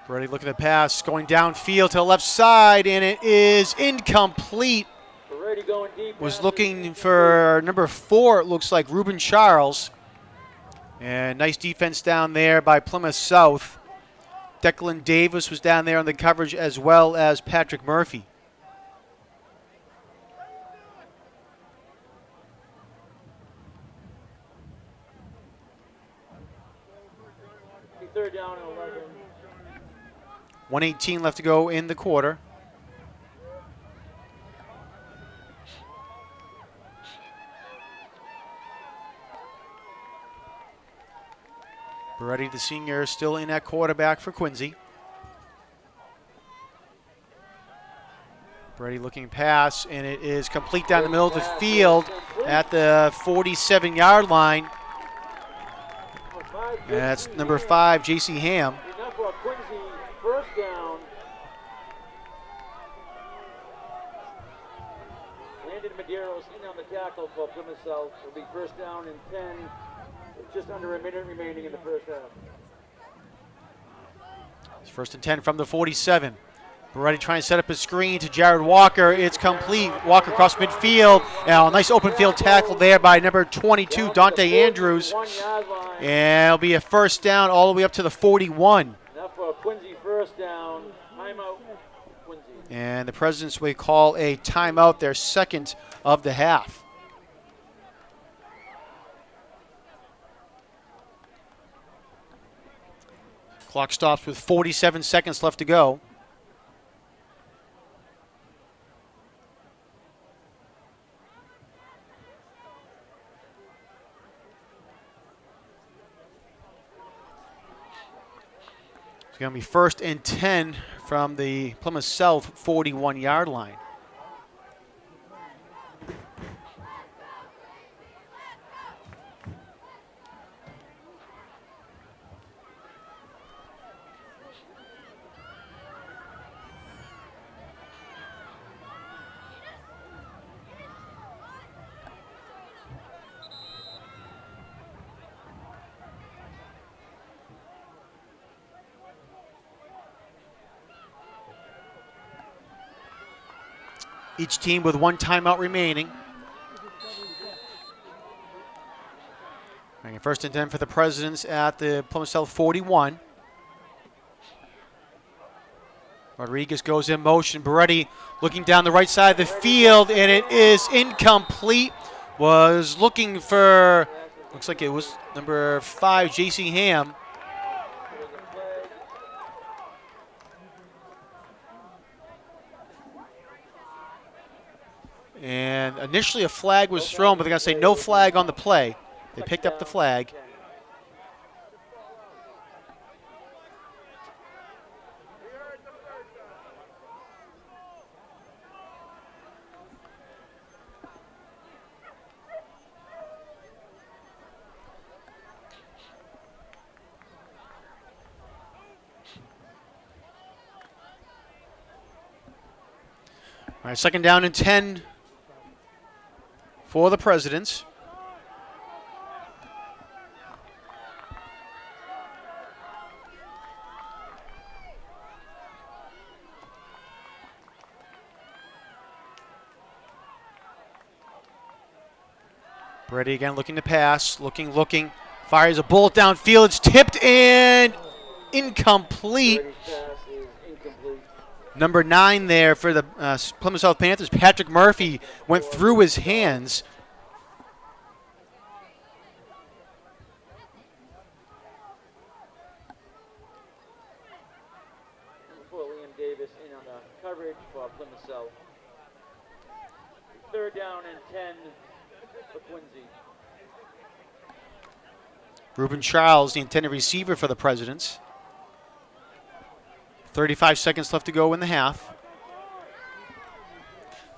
Beretti looking to pass, going downfield to the left side, and it is incomplete.
Beretti going deep.
Was
passes
looking
incomplete.
for number 4, it looks like, Ruben Charles. And nice defense down there by Plymouth South. Declan Davis was down there on the coverage, as well as Patrick Murphy.
Be third down and 11.
1:18 left to go in the quarter. Beretti, the senior, still in at quarterback for Quincy. Beretti looking pass, and it is complete down the middle of the field at the 47-yard line. And that's number 5, J.C. Ham.
Enough for Quincy, first down. Landon Medeiros in on the tackle for Plymouth South. It'll be first down and 10. With just under a minute remaining in the first half.
It's 1st and 10 from the 47. Beretti trying to set up a screen to Jared Walker. It's complete. Walker across midfield. Now, nice open field tackle there by number 22, Dante Andrews.
1-yard line.
And it'll be a first down all the way up to the 41.
Now for a Quincy first down. Timeout, Quincy.
And the Presidents will call a timeout, their second of the half. Clock stops with 47 seconds left to go. It's going to be 1st and 10 from the Plymouth South 41-yard line. Each team with one timeout remaining. Right, 1st and 10 for the Presidents at the Plymouth South 41. Rodriguez goes in motion. Beretti looking down the right side of the field, and it is incomplete. Was looking for, looks like it was number 5, J.C. Ham. And initially a flag was thrown, but they're going to say no flag on the play. They picked up the flag. All right, 2nd down and 10 for the Presidents. Beretti again looking to pass, looking, fires a bullet downfield. It's tipped and incomplete. Number 9 there for the Plymouth South Panthers, Patrick Murphy, went through his hands.
Before Liam Davis in on the coverage for Plymouth South. 3rd down and 10 for Quincy.
Ruben Charles, the intended receiver for the Presidents. 35 seconds left to go in the half.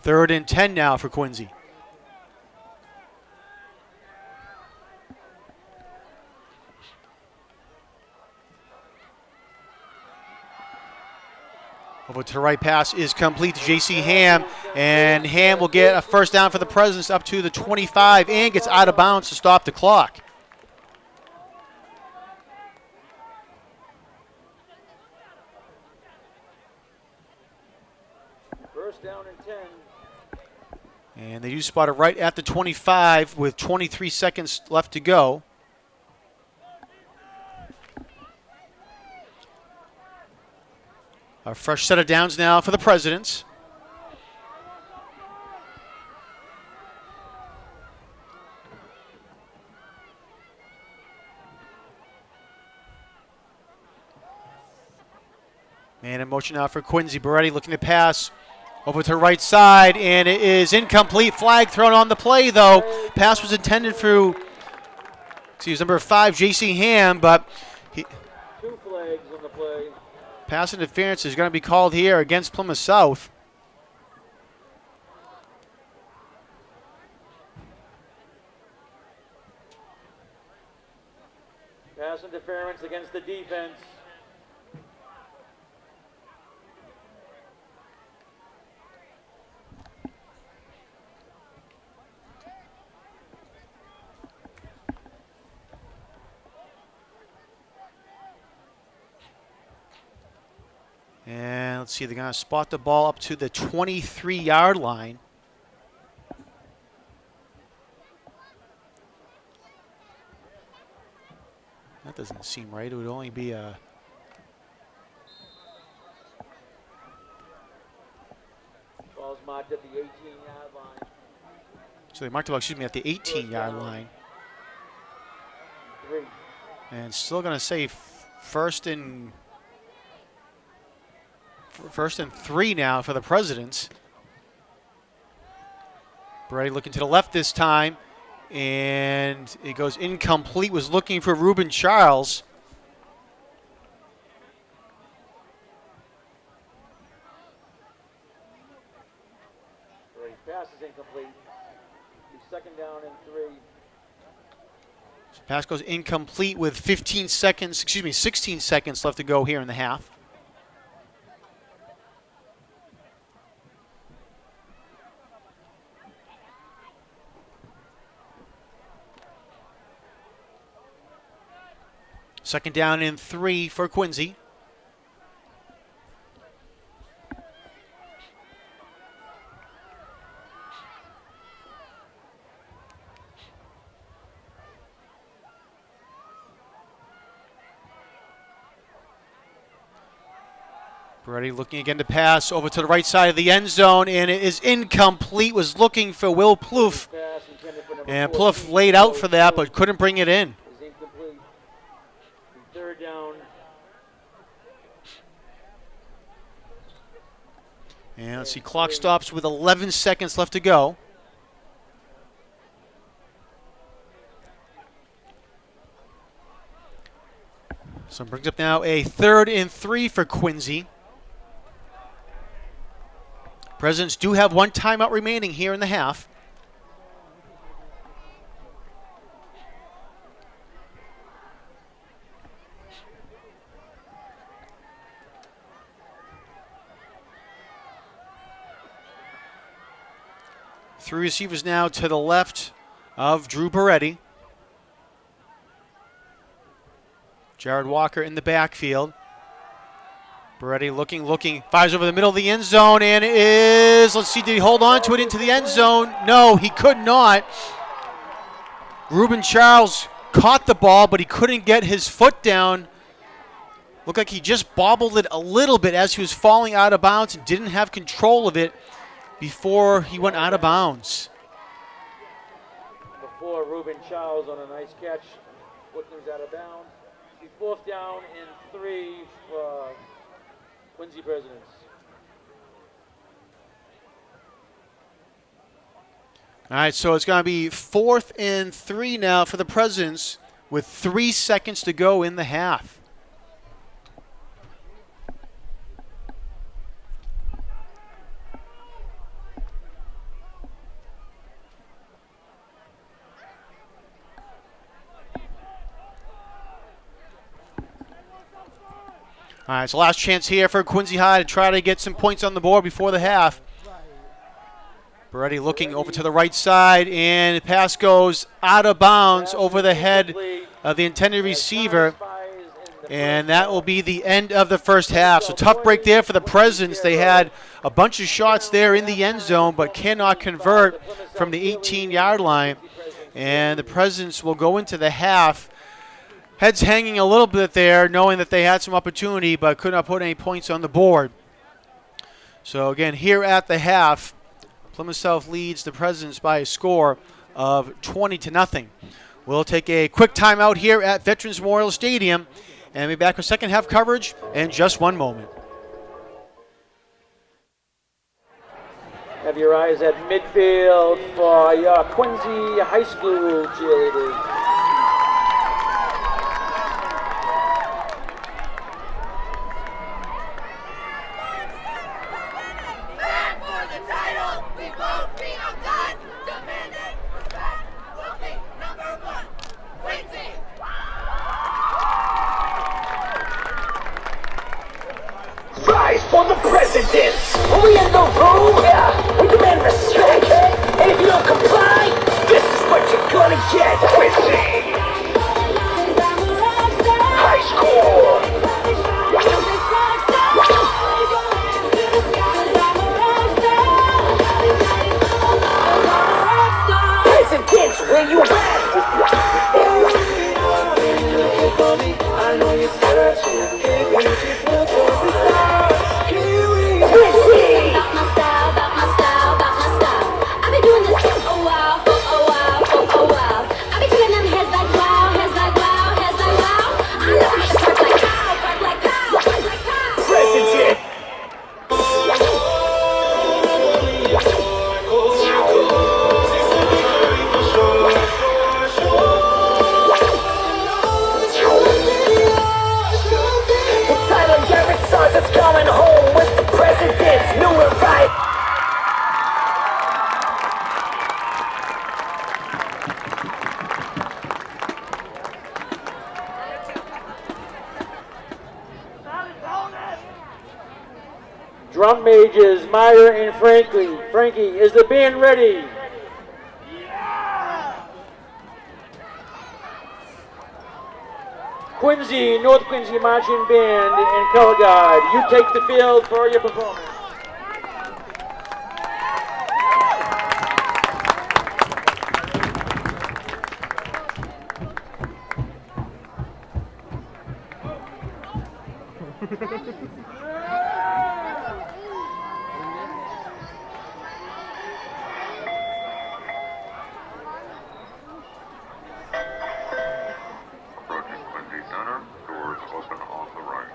3rd and 10 now for Quincy. Over to the right pass is complete to J.C. Ham, and Ham will get a first down for the Presidents up to the 25 and gets out of bounds to stop the clock.
Down and 10.
And they do spot it right at the 25 with 23 seconds left to go. A fresh set of downs now for the Presidents. Man in motion now for Quincy. Beretti looking to pass. Over to the right side, and it is incomplete. Flag thrown on the play, though. Pass was intended for, number 5, J.C. Ham, but
2 flags on the play.
Pass interference is going to be called here against Plymouth South.
Pass interference against the defense.
And let's see, they're going to spot the ball up to the 23-yard line. That doesn't seem right. It would only be a...
Ball's marked at the 18-yard line.
So they marked the ball, excuse me, at the 18-yard line.
3.
And still going to say first and 3 now for the Presidents. Brady looking to the left this time. And it goes incomplete. Was looking for Ruben Charles.
Brady pass is incomplete. Second down and 3.
So pass goes incomplete with 16 seconds left to go here in the half. Second down and 3 for Quincy. Ready, looking again to pass over to the right side of the end zone, and it is incomplete. Was looking for Will Plouffe, and Plouffe laid out for that, but couldn't bring it in.
Is incomplete. Third down.
And let's see, clock stops with 11 seconds left to go. So it brings up now a 3rd and 3 for Quincy. Presidents do have 1 timeout remaining here in the half. Three receivers now to the left of Drew Beretti. Jared Walker in the backfield. Beretti looking, fires over the middle of the end zone, and it is, let's see, did he hold on to it into the end zone? No, he could not. Ruben Charles caught the ball, but he couldn't get his foot down. Looked like he just bobbled it a little bit as he was falling out of bounds and didn't have control of it before he went out of bounds.
Before Ruben Charles on a nice catch, put things out of bounds. 4th down and 3 for Quincy Presidents.
All right, so it's going to be 4th and 3 now for the Presidents with 3 seconds to go in the half. All right, so last chance here for Quincy High to try to get some points on the board before the half. Beretti looking over to the right side, and the pass goes out of bounds over the head of the intended receiver, and that will be the end of the first half. So tough break there for the Presidents. They had a bunch of shots there in the end zone, but cannot convert from the 18-yard line, and the Presidents will go into the half heads hanging a little bit there, knowing that they had some opportunity but could not put any points on the board. So again, here at the half, Plymouth South leads the Presidents by a score of 20-0. We'll take a quick timeout here at Veterans Memorial Stadium and be back with second half coverage in just one moment.
Have your eyes at midfield for your Quincy High School cheerleaders.
For the presidents! We in the room! Yeah, we demand respect! And if you don't comply, this is what you're gonna get! Quincy! High school! where you at? Looking for me, I know you're searching. Can't get you feel towards the stars. Here we go.
About my style, about my style, about my style. I've been doing this for a while, for a while, for a while. I've been turning them heads like wow, heads like wow, heads like wow. I know you should work like cow, work like cow, work like cow.
President. Tyler Garrett Sergeant's coming home with the president's new invite.
Drum majors Meyer and Frankie. Frankie, is the band ready? Quincy, North Quincy Marching Band and Color Guard, you take the field for your performance.
Approaching Quincy Center, doors open on the right.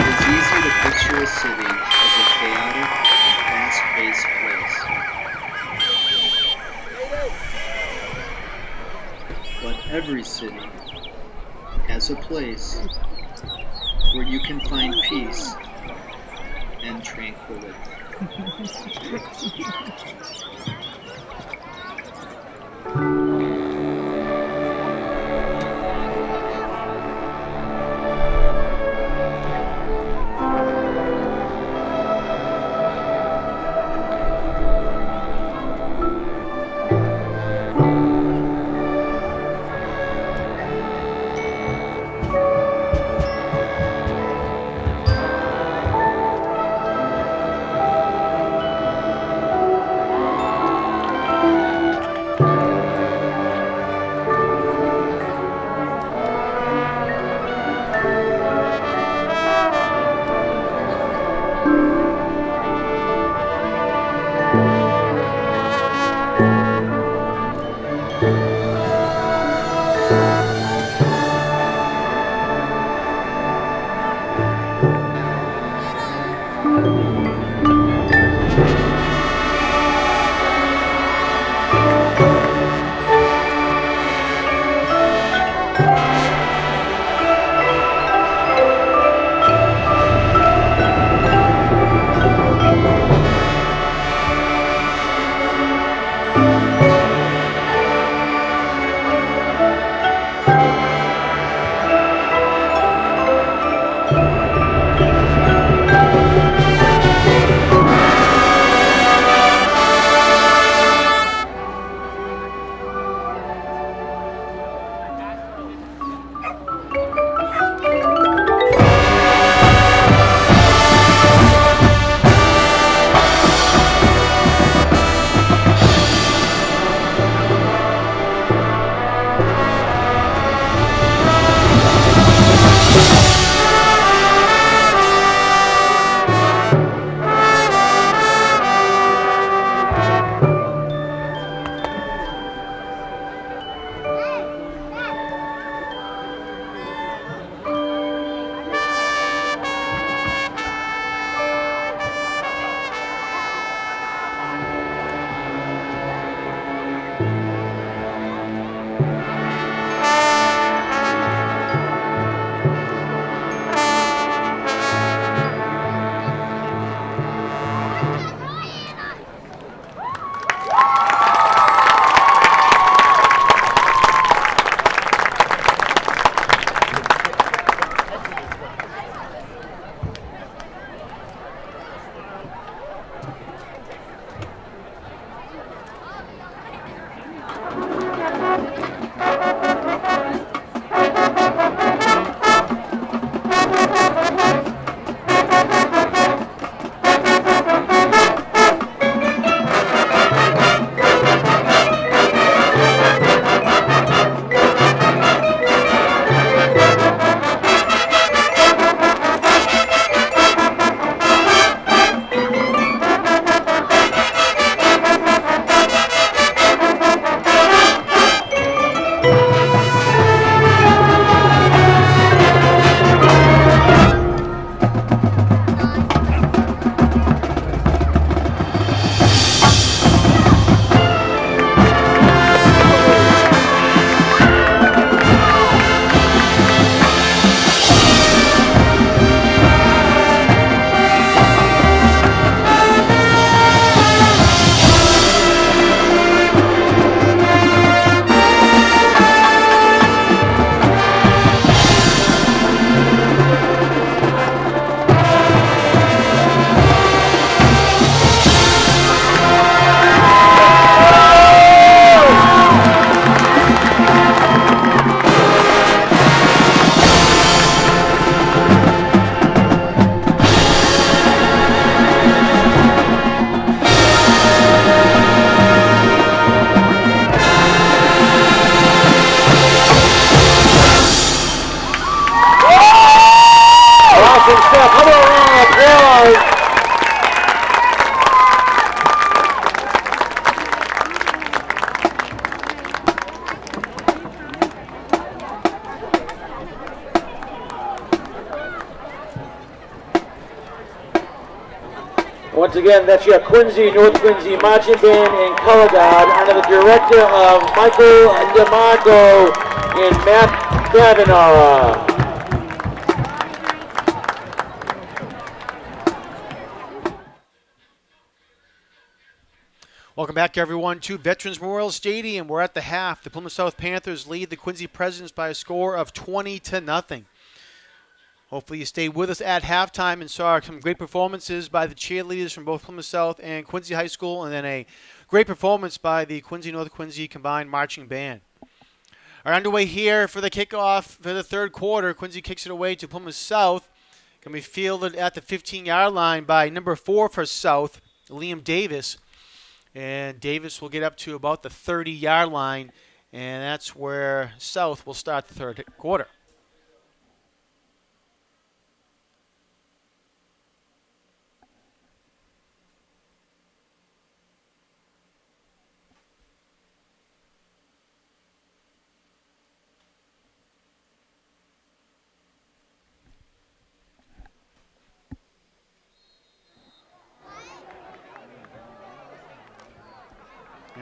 It's easy to picture a city as a chaotic and fast-paced place. But every city has a place where you can find peace and tranquility.
Once again, that's your Quincy, North Quincy Marching Band and Color Guard under the director of Michael DeMarco and Matt Kavanaugh.
Welcome back, everyone, to Veterans Memorial Stadium. We're at the half. The Plymouth South Panthers lead the Quincy Presidents by a score of 20-0. Hopefully you stayed with us at halftime and saw some great performances by the cheerleaders from both Plymouth South and Quincy High School, and then a great performance by the Quincy North Quincy Combined Marching Band. Are underway here for the kickoff for the third quarter. Quincy kicks it away to Plymouth South. Can be fielded at the 15-yard line by number 4 for South, Liam Davis. And Davis will get up to about the 30-yard line, and that's where South will start the third quarter.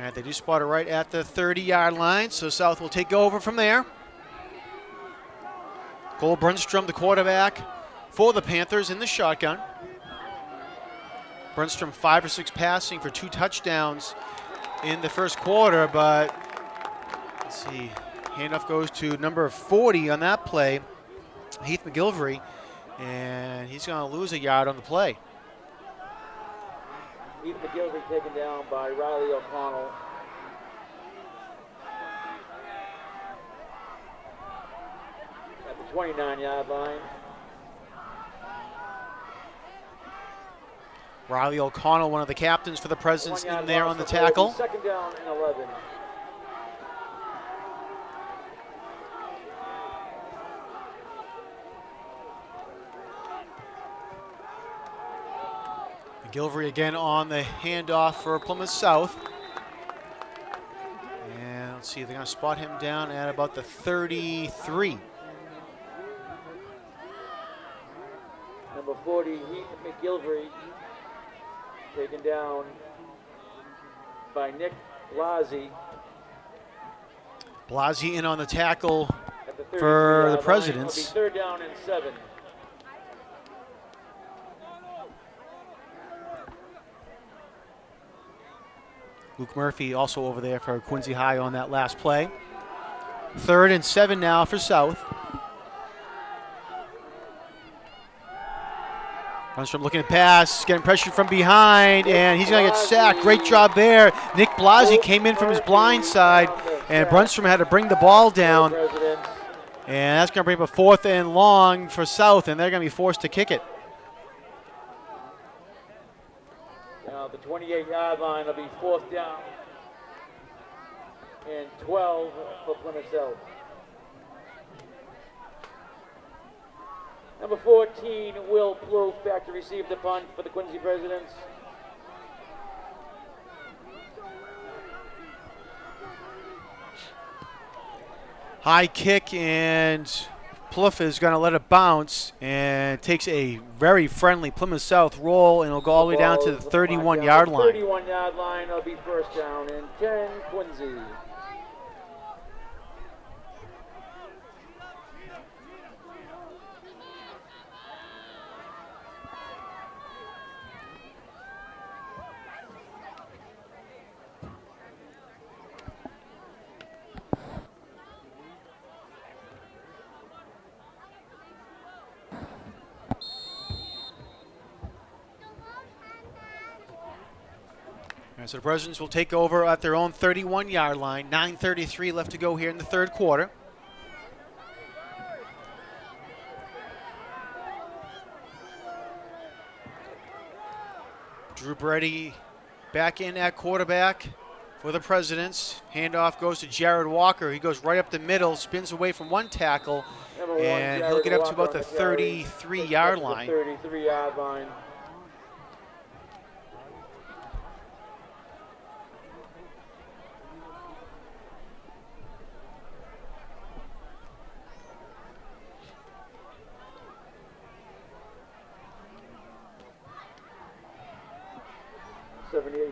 And they do spot it right at the 30-yard line, so South will take over from there. Cole Brunstrom, the quarterback for the Panthers, in the shotgun. Brunstrom 5 for 6 passing for 2 touchdowns in the first quarter, but let's see, handoff goes to number 40 on that play, Heath McGilvery, and he's going to lose a yard on the play.
Heath McGilvery taken down by Riley O'Connell. At the 29-yard line.
Riley O'Connell, one of the captains for the Presidents,
1 yard
in there
loss
on the
for Colby.
tackle.
Second down and 11.
McGilvery again on the handoff for Plymouth South. And let's see, they're going to spot him down at about the 33.
Number 40, Heath McGilvery, taken down by Nick Blasi.
Blasi in on the tackle
At the
for
33-yard
the
line.
Presidents.
It'll be third down and 7.
Luke Murphy also over there for Quincy High on that last play. 3rd and 7 now for South. Brunstrom looking to pass, getting pressure from behind, and he's going to get sacked. Great job there. Nick Blasi came in from his blind side, and Brunstrom had to bring the ball down. And that's going to bring up a 4th and long for South, and they're going to be forced to kick it.
Now the 28-yard line will be 4th down and 12 for Plymouth South. Number 14, Will Plouffe, back to receive the punt for the Quincy Presidents.
High kick, and Plouffe is going to let it bounce and takes a very friendly Plymouth South roll, and it'll go all the way down to the 31-yard line.
31-yard line will be 1st down and 10, Quincy.
So the Presidents will take over at their own 31-yard line. 9:33 left to go here in the 3rd quarter. Drew Brady back in at quarterback for the Presidents. Handoff goes to Jared Walker. He goes right up the middle, spins away from one tackle, and he'll get up to about the 33-yard line.
33-yard line.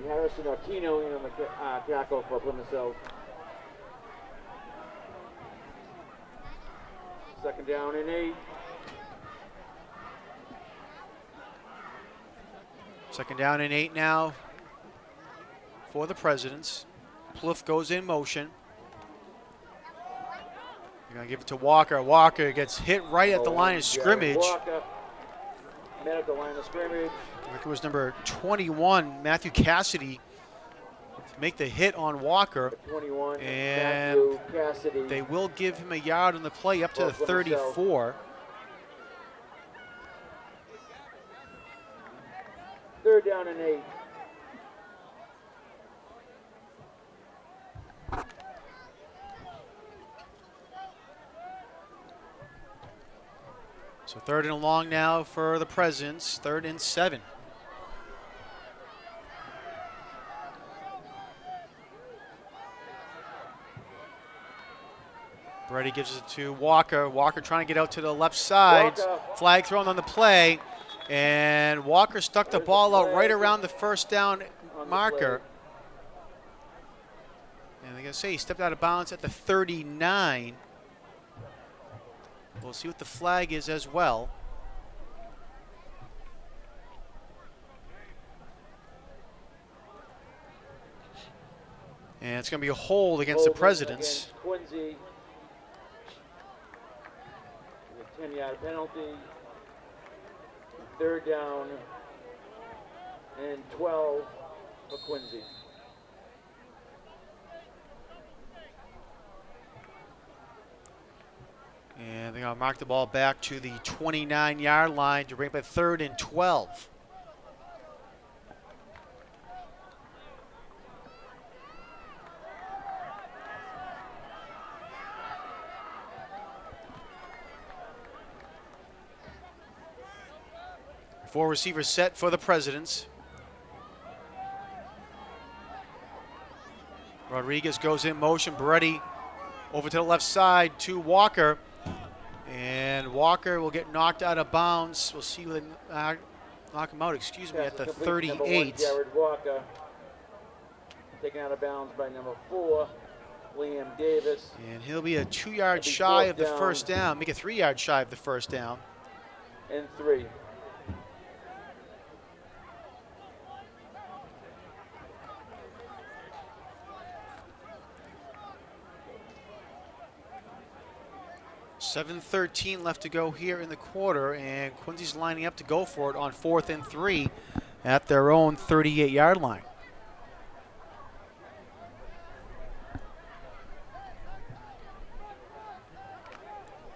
Harrison Aquino in on the tackle for Plymouth South. 2nd down and 8.
2nd down and 8 now for the Presidents. Plouffe goes in motion. You're going to give it to Walker. Walker gets hit right at the line of scrimmage.
Walker met at the line of scrimmage.
I think it was number 21, Matthew Cassidy, to make the hit on Walker.
21,
and
Matthew Cassidy.
They will give him a yard on the play up to the 34.
3rd down and 8.
So 3rd and long now for the Presidents, 3rd and 7. Brady gives it to Walker. Walker trying to get out to the left side.
Walker.
Flag thrown on the play. And Walker stuck the ball out right around the 1st down
On the
marker. And like I say, he stepped out of bounds at the 39. We'll see what the flag is as well. And it's going to be a hold against the Presidents.
Against Quincy. A 10-yard penalty. 3rd down and 12 for Quincy.
And they're going to mark the ball back to the 29-yard line to bring up a 3rd and 12. Four receivers set for the Presidents. Rodriguez goes in motion. Beretti over to the left side to Walker. And Walker will get knocked out of bounds. We'll see when knock him out, excuse me, at the 38.
Jared Walker taken out of bounds by number 4, Liam Davis.
And he'll be a 2-yard shy of the first down. Make a 3-yard shy of the first down.
And 3.
.7:13 left to go here in the quarter, and Quincy's lining up to go for it on 4th and 3 at their own 38-yard line.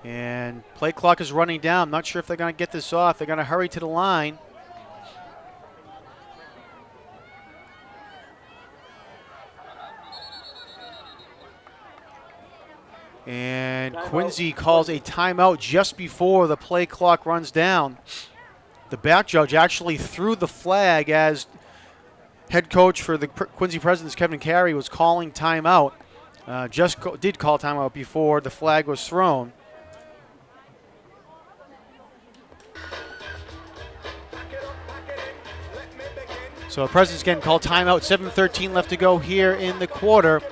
And play clock is running down. I'm not sure if they're going to get this off. They're going to hurry to the line. And Quincy calls a timeout just before the play clock runs down. The back judge actually threw the flag as head coach for the Quincy Presidents, Kevin Carey, was calling timeout. Did call timeout before the flag was thrown. So the Presidents getting called timeout. 7:13 left to go here in the quarter.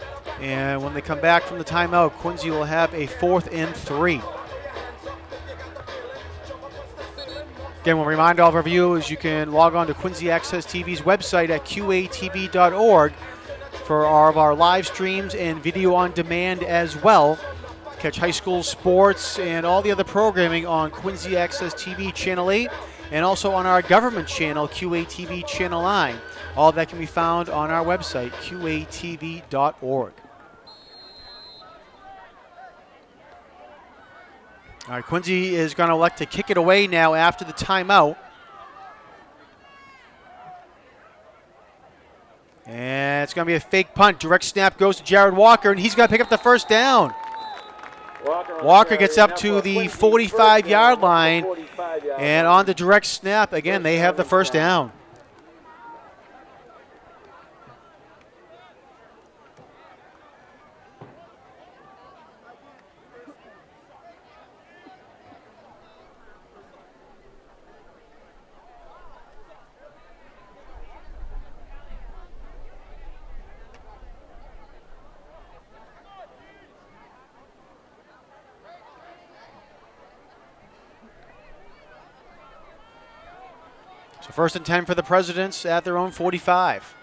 And when they come back from the timeout, Quincy will have a 4th and 3. Again, we'll remind all of our viewers you can log on to Quincy Access TV's website at qatv.org for all of our live streams and video on demand as well. Catch high school sports and all the other programming on Quincy Access TV Channel 8 and also on our government channel, QATV Channel 9. All of that can be found on our website, qatv.org. All right, Quincy is going to elect to kick it away now after the timeout. And it's going to be a fake punt. Direct snap goes to Jared Walker, and he's going to pick up the first down. Walker gets up to the 45-yard line, and on the direct snap, again, they have the first down. So 1st and 10 for the Presidents at their own 45.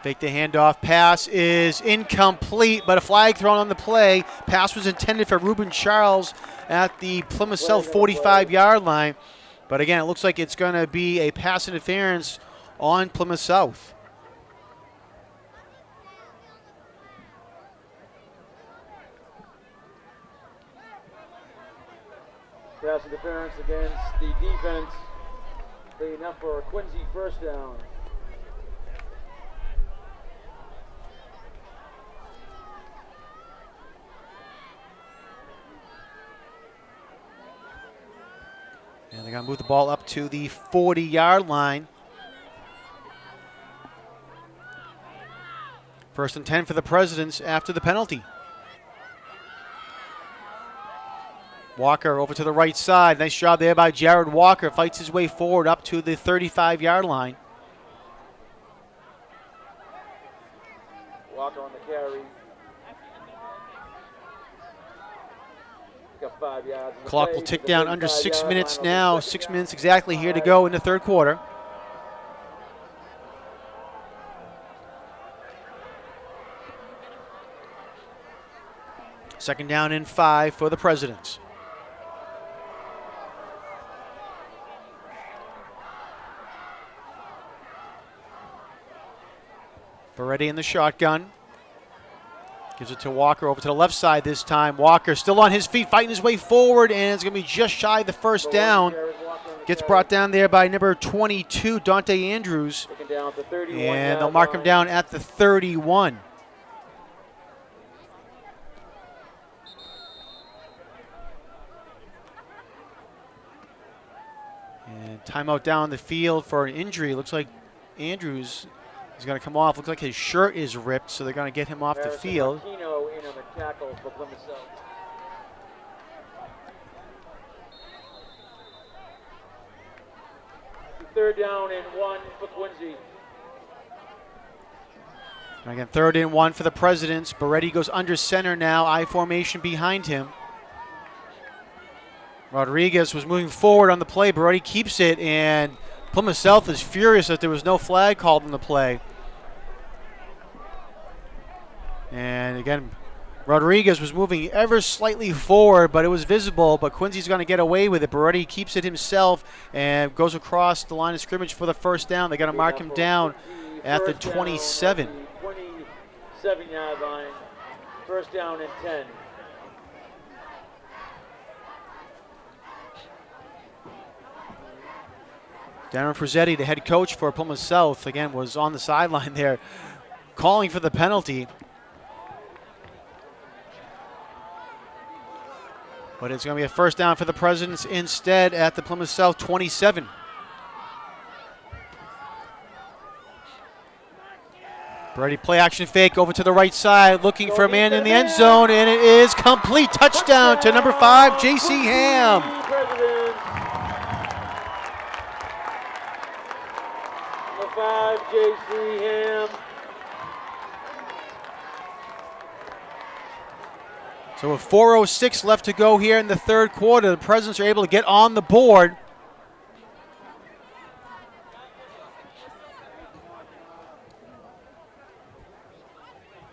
Fake the handoff. Pass is incomplete, but a flag thrown on the play. Pass was intended for Ruben Charles at the Plymouth South 45-yard line. But again, it looks like it's going to be a pass interference on Plymouth South.
Pass interference against the defense. Big enough for a Quincy first down.
And they're going to move the ball up to the 40-yard line. 1st and 10 for the Presidents after the penalty. Walker over to the right side. Nice job there by Jared Walker. Fights his way forward up to the 35-yard line.
carry. Got 5 yards. on the
Clock
play
will
to
tick
the
down under 6
35-yard
minutes
line on the
now.
second
6
down.
minutes exactly here to go in the third quarter. Second down and 5 for the Presidents. Beretti in the shotgun. Gives it to Walker over to the left side this time. Walker still on his feet, fighting his way forward, and it's going to be just shy of the first down. Gets brought down there by number 22, Dante Andrews.
Taken down at the 31
And they'll
yard
mark him
line.
down at the 31. And timeout down the field for an injury. Looks like Andrews is going to come off. Looks like his shirt is ripped, so they're going to get him off the
Harrison
field.
Martino in on the tackle for Plymouth South. Third down and 1 for Quincy.
And again, 3rd and 1 for the Presidents. Beretti goes under center now. I formation behind him. Rodriguez was moving forward on the play. Beretti keeps it, and Plymouth South is furious that there was no flag called on the play. And again, Rodriguez was moving ever slightly forward, but it was visible. But Quincy's going to get away with it. Beretti keeps it himself and goes across the line of scrimmage for the first down. They got to mark him down at the 27.
27-yard line. First down and 10.
Darren Frazzetti, the head coach for Plymouth South, again was on the sideline there, calling for the penalty. But it's going to be a first down for the Presidents instead at the Plymouth South 27. Beretti play action fake over to the right side, looking for a man in the end zone, and it is complete. Touchdown to number 5, J.C. Ham.
Presidents. Number 5, J.C. Ham.
So with 4:06 left to go here in the third quarter, the Presidents are able to get on the board.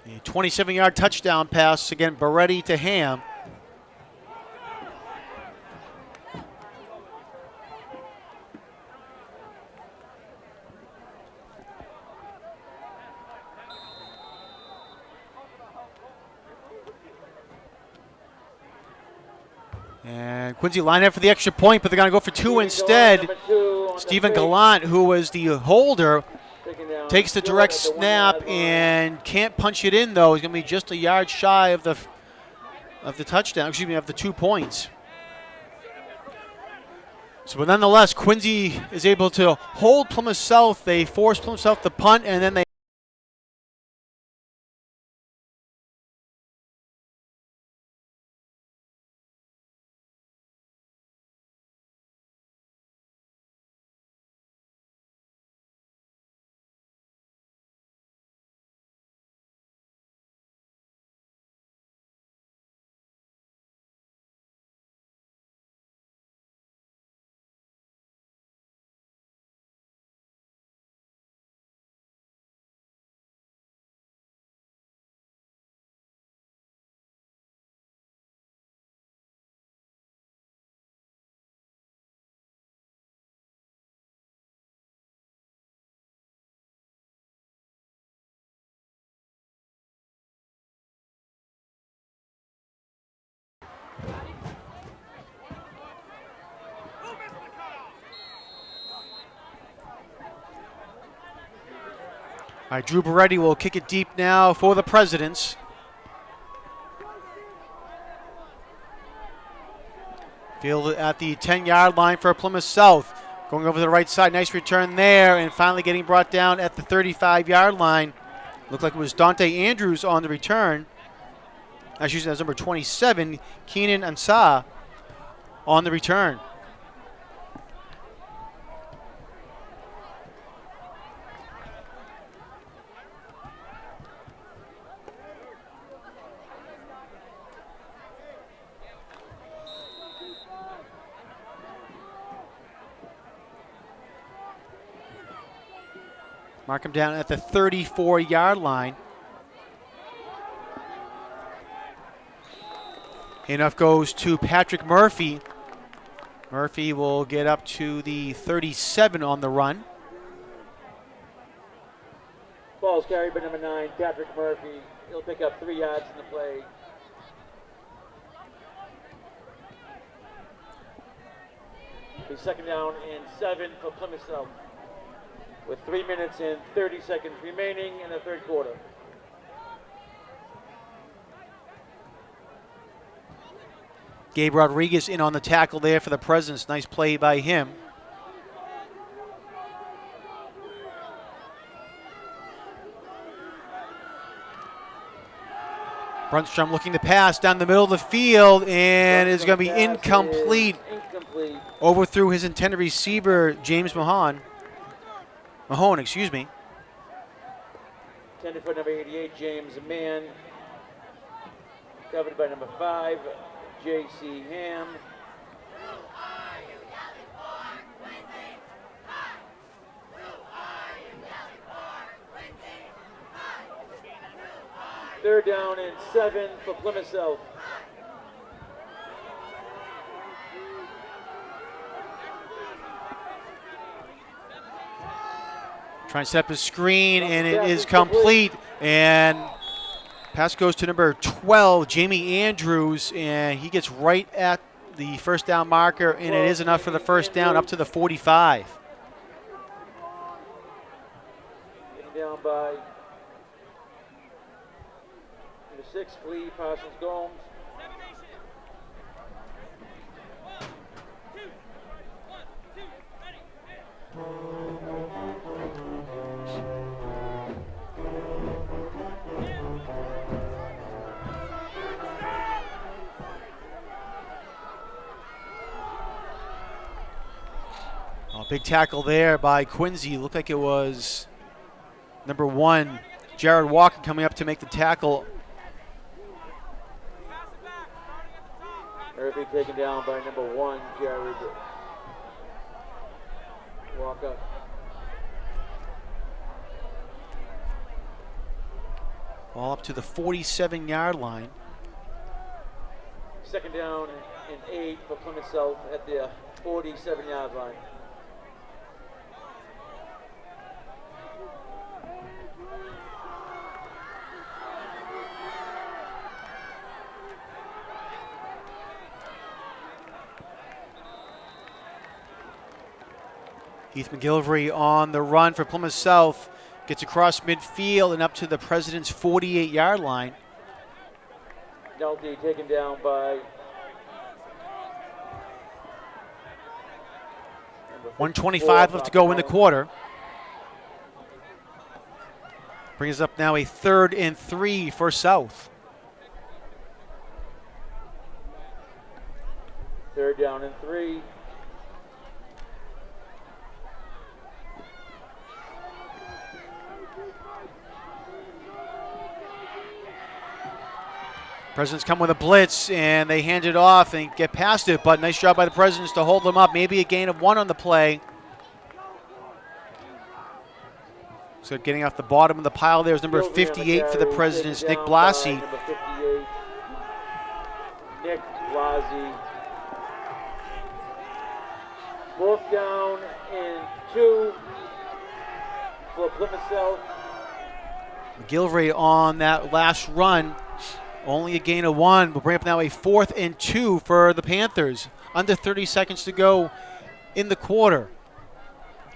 A 27-yard touchdown pass, again, Beretti to Ham. And Quincy lined up for the extra point, but they're going to go for 2 instead.
Number 2 on the
Stephen
fake.
Gallant, who was the holder,
Taken down
takes the
short
direct
at the 1
snap
yard line.
and can't punch it in, though. He's going to be just a yard shy of the touchdown, excuse me, of the 2 points. So, but nonetheless, Quincy is able to hold Plymouth South. They force Plymouth South to punt, and then they All right, Drew Beretti will kick it deep now for the Presidents. Field at the 10-yard line for Plymouth South. Going over to the right side, nice return there, and finally getting brought down at the 35-yard line. Looked like it was Dante Andrews on the return. Actually, that's number 27, Keenan Ansah on the return. Mark him down at the 34-yard line. Enough goes to Patrick Murphy. Murphy will get up to the 37 on the run.
Ball's carried by number 9, Patrick Murphy. He'll pick up 3 yards in the play. Be second down and 7 for Plymouth South, with 3 minutes and 30 seconds remaining in the third quarter.
Gabe Rodriguez in on the tackle there for the Presidents. Nice play by him. Brunstrom looking to pass down the middle of the field, and is going to be incomplete.
Incomplete.
Overthrew his intended receiver, James Mahone, excuse me.
Tended for number 88, James Mann. Covered by number 5, J.C. Ham. Third down and 7 for Plymouth South.
Trying to set up his screen, and it is complete. And pass goes to number 12, Jamie Andrews, and he gets right at the first down marker, and it is enough for the first down up to the 45.
Getting down by number 6, Lee Parsons Gomes.
Big tackle there by Quincy. Looked like it was number 1, Jared Walker, coming up to make the tackle.
Murphy taken down by number 1, Jared Walker.
All up to the 47-yard line.
Second down and 8 for Plymouth South at the 47-yard line.
Heath McGilvery on the run for Plymouth South. Gets across midfield and up to the President's 48-yard line.
Nolte taken down by
1:25 left to go in the quarter. Brings us up now a 3rd and 3 for South.
Third down and 3.
Presidents come with a blitz, and they hand it off and get past it, but nice job by the Presidents to hold them up. Maybe a gain of 1 on the play. So getting off the bottom of the pile there is number 58 for the Presidents, Nick Blassie.
Number 58, Nick Blassie. 4th down and 2 for Plymouth South.
McGilvery on that last run. Only a gain of 1. We'll bring up now a 4th and 2 for the Panthers. Under 30 seconds to go in the quarter.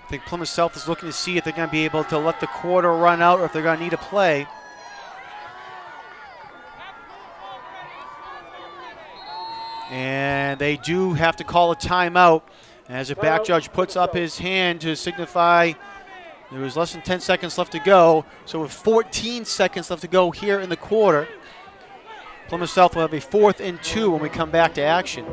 I think Plymouth South is looking to see if they're going to be able to let the quarter run out or if they're going to need a play. And they do have to call a timeout as a back judge puts up his hand to signify there was less than 10 seconds left to go. So with 14 seconds left to go here in the quarter, Plymouth South will have a 4th and 2 when we come back to action.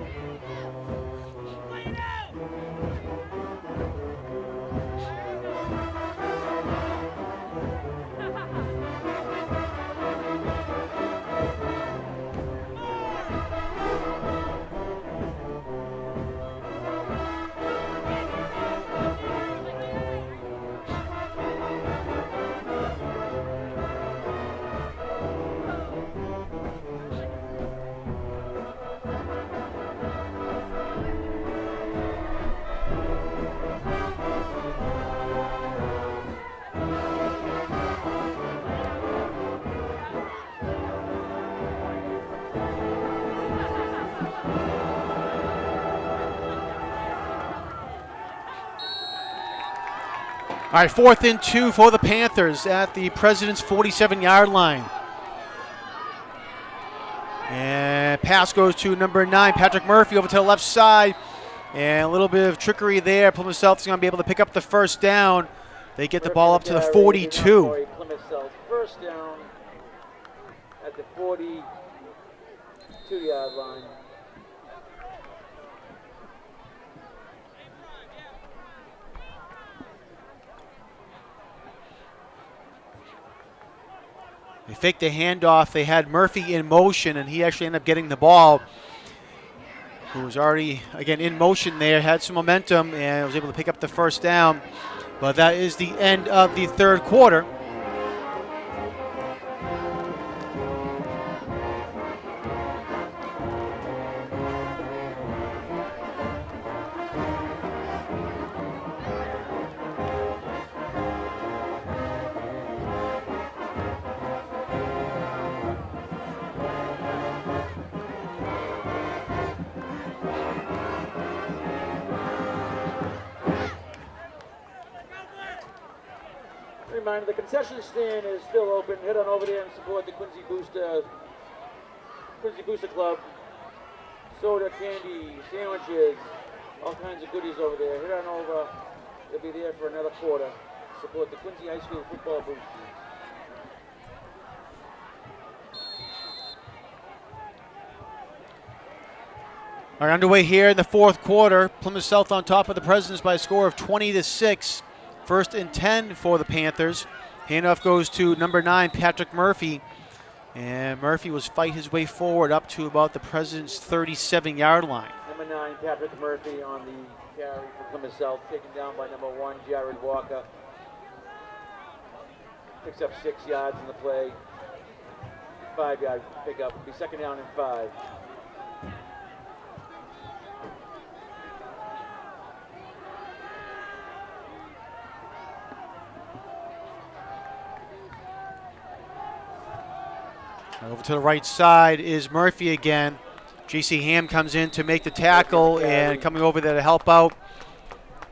right, 4th and 2 for the Panthers at the President's 47-yard line. And pass goes to number 9, Patrick Murphy, over to the left side. And a little bit of trickery there. Plymouth South is going to be able to pick up the first down. They get the ball up to the 42.
Plymouth South first down at the 42-yard line.
They faked the handoff. They had Murphy in motion, and he actually ended up getting the ball. Who was already, again, in motion there, had some momentum, and was able to pick up the first down. But that is the end of the third quarter.
Reminder, the concession stand is still open. Head on over there and support the Quincy Booster Club. Soda, candy, sandwiches, all kinds of goodies over there. Head on over. They'll be there for another quarter. Support the Quincy High School football boosters.
All right, underway here in the fourth quarter. Plymouth South on top of the Presidents by a score of 20-6. 1st and 10 for the Panthers. Handoff goes to number 9, Patrick Murphy. And Murphy was fight his way forward up to about the President's 37-yard line.
Number 9, Patrick Murphy on the carry for Plymouth South, taken down by number 1, Jared Walker. Picks up 6 yards in the play. 5-yard pickup. It'll be 2nd down and 5.
Over to the right side is Murphy again. J.C. Ham comes in to make the tackle, and coming over there to help out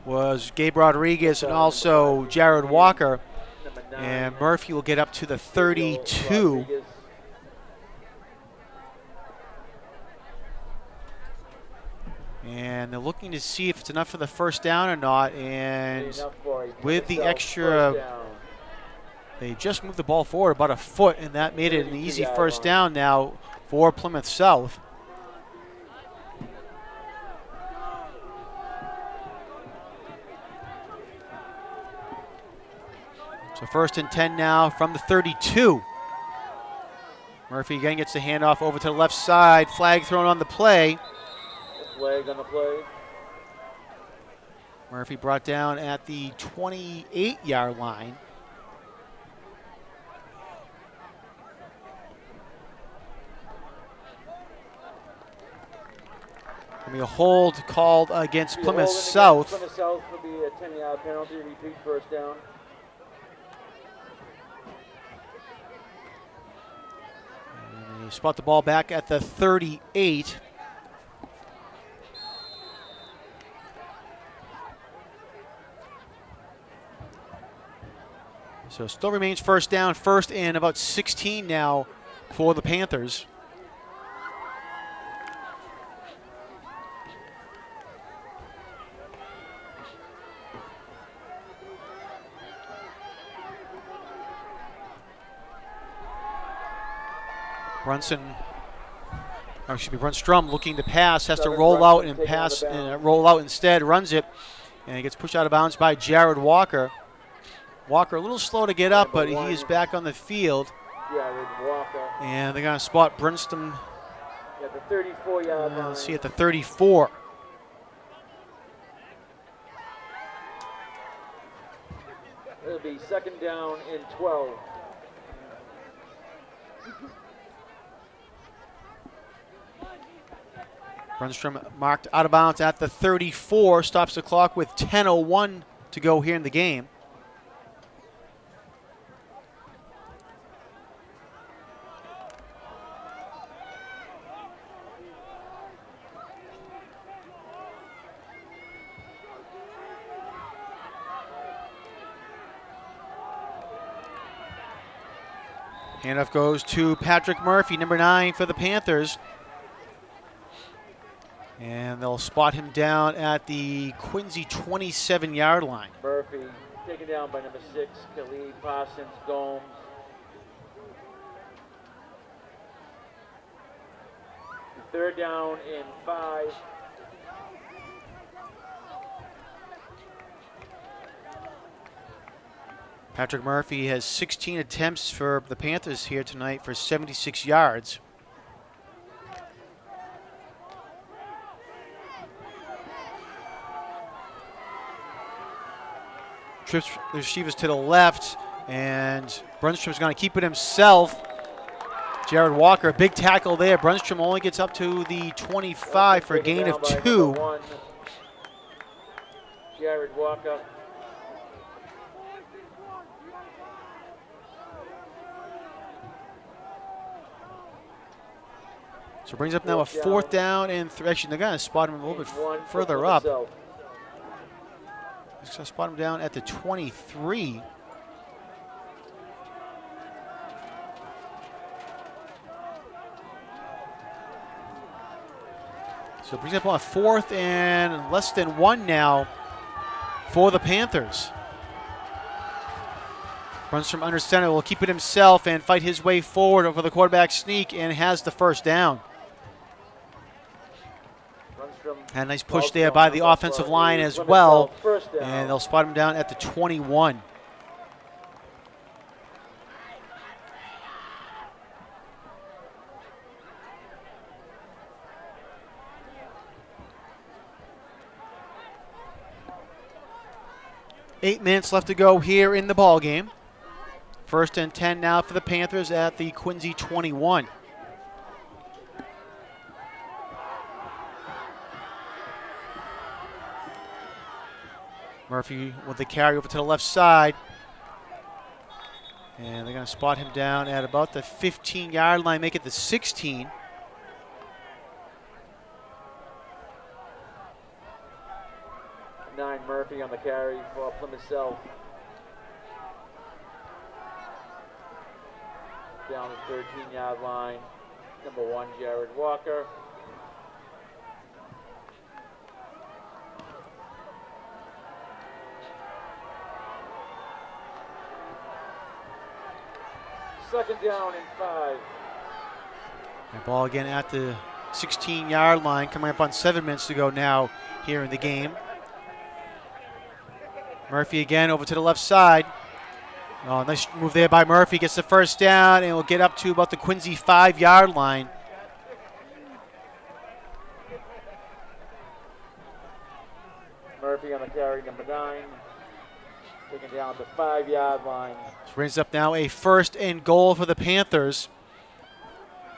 was Gabe Rodriguez and also Jared Walker. And Murphy will get up to the 32. And they're looking to see if it's enough for the first down or not. And with the extra, they just moved the ball forward about a foot, and that made it an easy first down now for Plymouth South. So 1st and 10 now from the 32. Murphy again gets the handoff over to the left side. Flag thrown on the play.
Flag on the play.
Murphy brought down at the 28-yard line. Going to be a hold called against Plymouth South.
Plymouth South will be a 10-yard penalty, repeat first down.
And they spot the ball back at the 38. So still remains first down, 1st and about 16 now for the Panthers. Brunstrom looking to pass, has to roll out and pass, roll out instead, runs it, and he gets pushed out of bounds by Jared Walker. Walker a little slow to get up, but he is back on the field.
Jared Walker.
And they're going to spot Brunstrom.
At the 34-yard line.
Let's see, at the 34.
It'll be 2nd down and 12.
Brunstrom marked out of bounds at the 34, stops the clock with 10:01 to go here in the game. Handoff goes to Patrick Murphy, number 9 for the Panthers. And they'll spot him down at the Quincy 27-yard line.
Murphy taken down by number 6, Khalid Parsons Gomes. Third down and 5.
Patrick Murphy has 16 attempts for the Panthers here tonight for 76 yards. Trips the receivers to the left, and Brunstrom's going to keep it himself. Jared Walker, a big tackle there. Brunstrom only gets up to the 25 for a gain of 2.
Jared Walker.
So brings up now a 4th down and 3. Actually, they're going to spot him a little bit further up. Just going to spot him down at the 23. So it brings up on a 4th and less than 1 now for the Panthers. Runs from under center, will keep it himself and fight his way forward over the quarterback sneak and has the first down. And a nice push there by the offensive line as well. And they'll spot him down at the 21. Eight minutes left to go here in the ball game. 1st and 10 now for the Panthers at the Quincy 21. Murphy with the carry over to the left side. And they're going to spot him down at about the 15-yard line, make it the 16.
Murphy on the carry for Plymouth South. Down the 13-yard line. Number 1, Jared Walker. Second down and 5.
And ball again at the 16-yard line, coming up on 7 minutes to go now here in the game. Murphy again over to the left side. Oh, nice move there by Murphy. Gets the first down and will get up to about the Quincy 5-yard line.
Murphy on the carry, number 9. Taken down the 5-yard line.
This brings up now a 1st and goal for the Panthers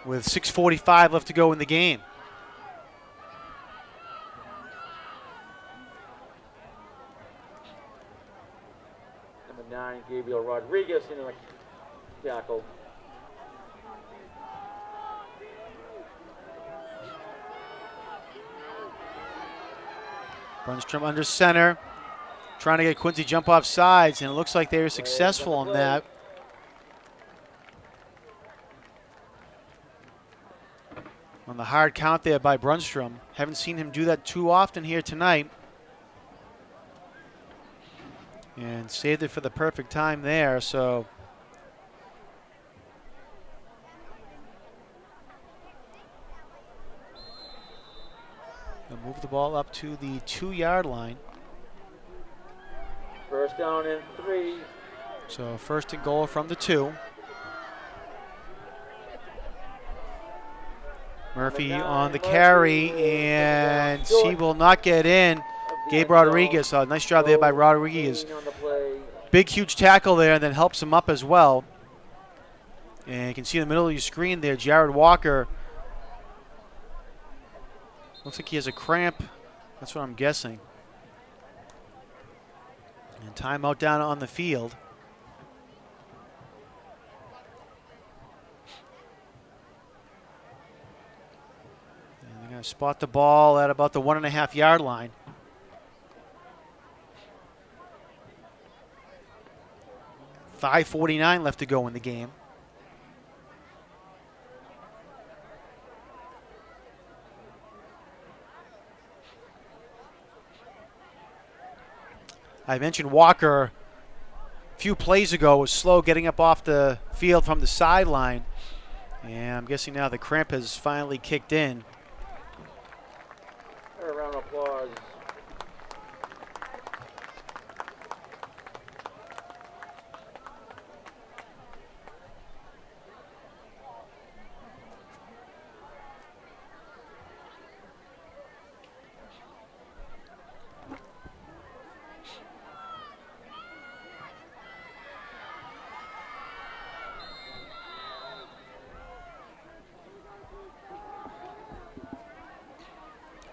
with 6:45 left to go in the game.
Number 9, Gabriel Rodriguez in the tackle.
Brunstrom under center, trying to get Quincy jump off sides, and it looks like they were successful on that. On the hard count there by Brunstrom. Haven't seen him do that too often here tonight. And saved it for the perfect time there, so. They'll move the ball up to the 2-yard line.
First down and 3.
So 1st and goal from the 2. Murphy on the carry, and he will not get in. Gabe Rodriguez, nice job there by Rodriguez. Big, huge tackle there, and then helps him up as well. And you can see in the middle of your screen there, Jared Walker. Looks like he has a cramp. That's what I'm guessing. And timeout down on the field. And they're going to spot the ball at about the 1.5-yard line. .5:49 left to go in the game. I mentioned Walker a few plays ago was slow getting up off the field from the sideline. And I'm guessing now the cramp has finally kicked in.
A round of applause.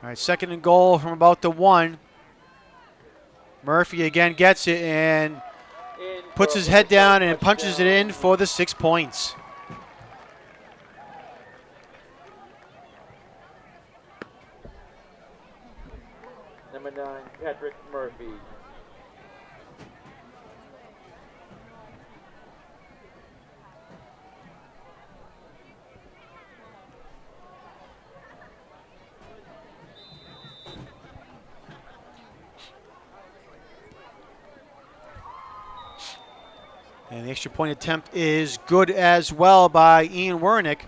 All right, 2nd and goal from about the 1. Murphy again gets it and puts his head down and punches it in for the 6 points.
Number 9, Patrick Murphy.
And the extra point attempt is good as well by Ian Wernick.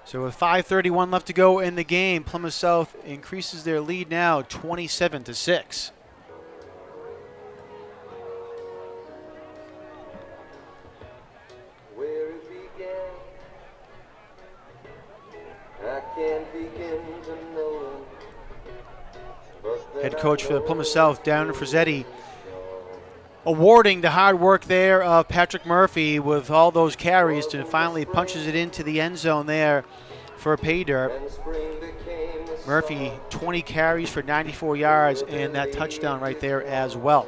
So with 5:31 left to go in the game, Plymouth South increases their lead now 27-6.
Where it began, I can't begin to know. But then
Head coach for the Plymouth South, Darren Frazzetti, awarding the hard work there of Patrick Murphy with all those carries to finally punches it into the end zone there for pay dirt.
and spring became the
Murphy, 20 carries for 94 yards and that touchdown right there as well.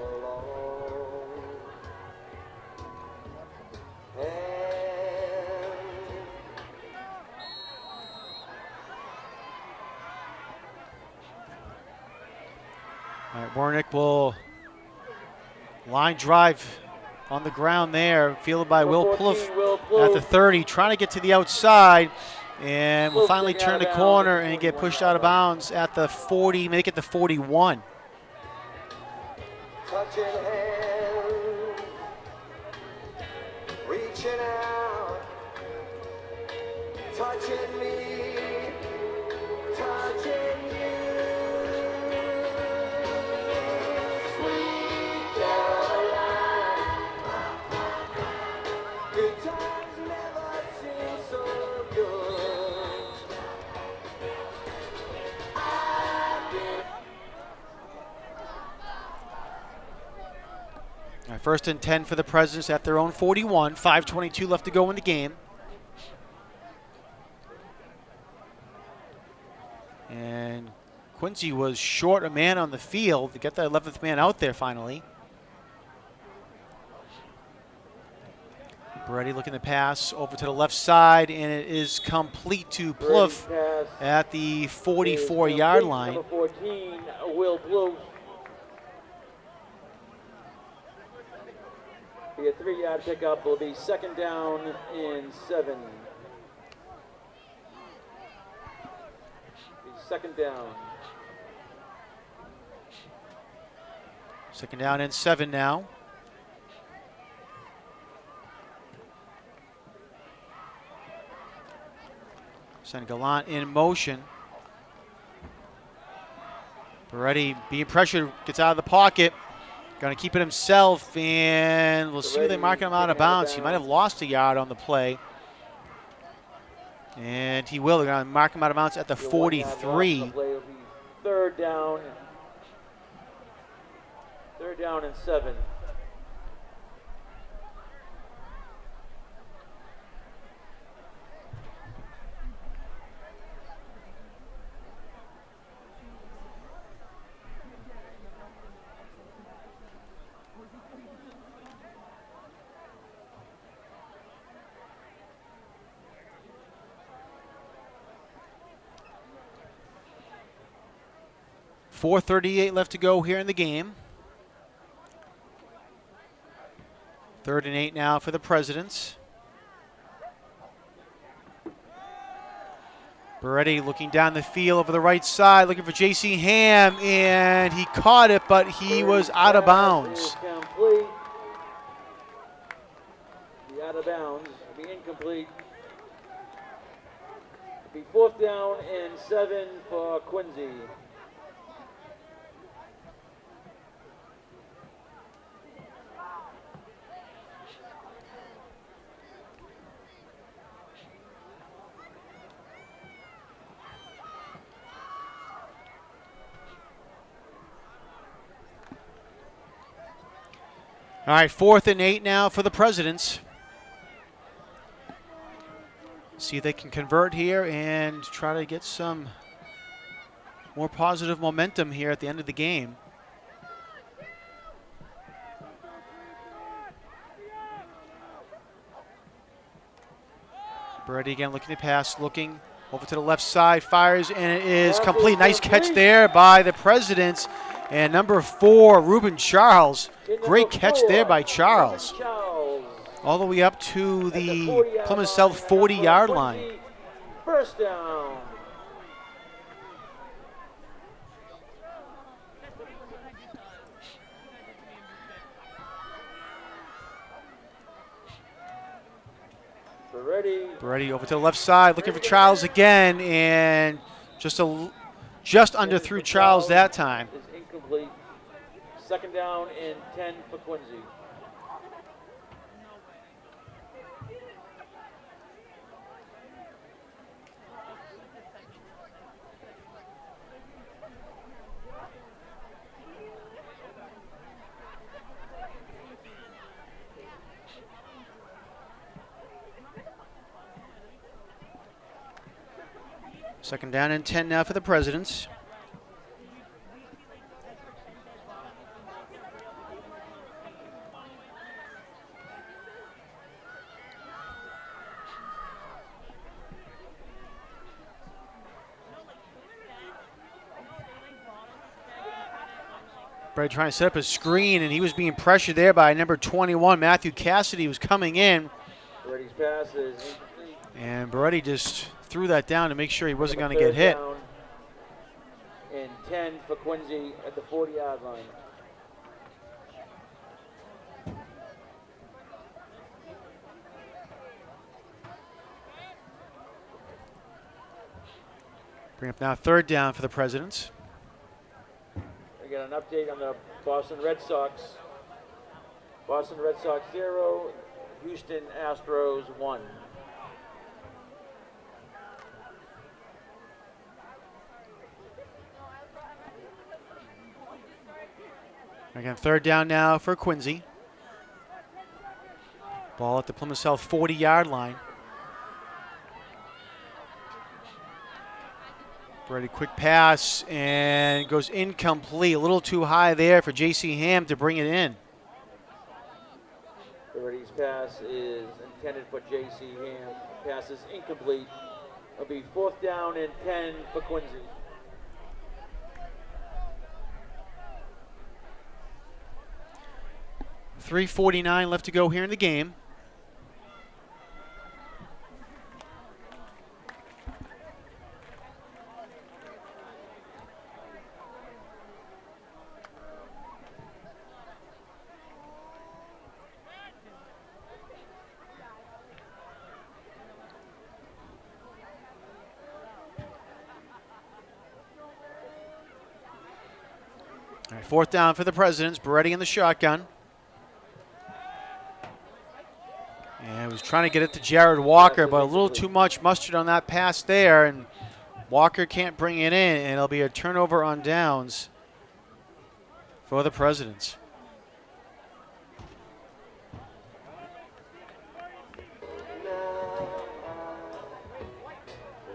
All right, Wernick will line drive on the ground there, fielded by Will Plouffe at the 30, trying to get to the outside, and will finally turn the corner and get pushed out of bounds at the 40, make it the 41.
touching hand, reaching out, touching me, touching you. Sweet Caroline, good times never seem so good. I've been
All right, 1st and 10 for the Presidents at their own 41, 5:22 left to go in the game. And Quincy was short a man on the field to get that 11th man out there finally. Beretti looking to pass over to the left side, and it is complete to Plouffe
Pass
at the
is
44-yard
complete.
line.
Number 14, Will Plouffe. Be a 3-yard pickup. Will be 2nd down and 7. Be 2nd down.
2nd down and 7 now. Send Gallant in motion. Beretti being pressured, gets out of the pocket. Going to keep it himself, and we'll see if they mark him out of bounds. He might have lost a yard on the play. And he will. They're going to mark him out of bounds at the 43.
The play will be 3rd down. 3rd down and 7.
.438 left to go here in the game. 3rd and 8 now for the Presidents. Beretti looking down the field over the right side, looking for J.C. Ham, and he caught it, but he was out of bounds.
Is complete. Be out of bounds. Be incomplete. Be 4th down and 7 for Quincy.
All right, 4th and 8 now for the Presidents. See if they can convert here and try to get some more positive momentum here at the end of the game. Beretti again looking to pass, looking over to the left side, fires, and it is complete. Nice catch there by the Presidents. And number 4, Ruben Charles. Great catch there by Charles. All the way up to the Plymouth South 40-yard line.
1st down.
Beretti over to the left side, looking for Charles again, and just under through Charles that time.
Is incomplete. 2nd down and 10 for Quincy.
Second down and 10 now for the Presidents. Brad trying to set up a screen, and he was being pressured there by number 21, Matthew Cassidy, was coming in.
Beretti's pass is incomplete.
And Beretti just threw that down to make sure he wasn't going to get hit.
Down and 10 for Quincy at the 40-yard line.
Bring up now 3rd down for the Presidents.
We got an update on the Boston Red Sox. Boston Red Sox 0, Houston Astros 1.
Again, 3rd down now for Quincy. Ball at the Plymouth South 40-yard line. Beretti quick pass and goes incomplete. A little too high there for J.C. Ham to bring it in.
Beretti's pass is intended for J.C. Ham. Pass is incomplete. It'll be 4th down and 10 for Quincy.
.349 left to go here in the game. All right, 4th down for the Presidents. Beretti in the shotgun. And was trying to get it to Jared Walker, but a little too much mustard on that pass there, and Walker can't bring it in, and it'll be a turnover on downs for the Presidents.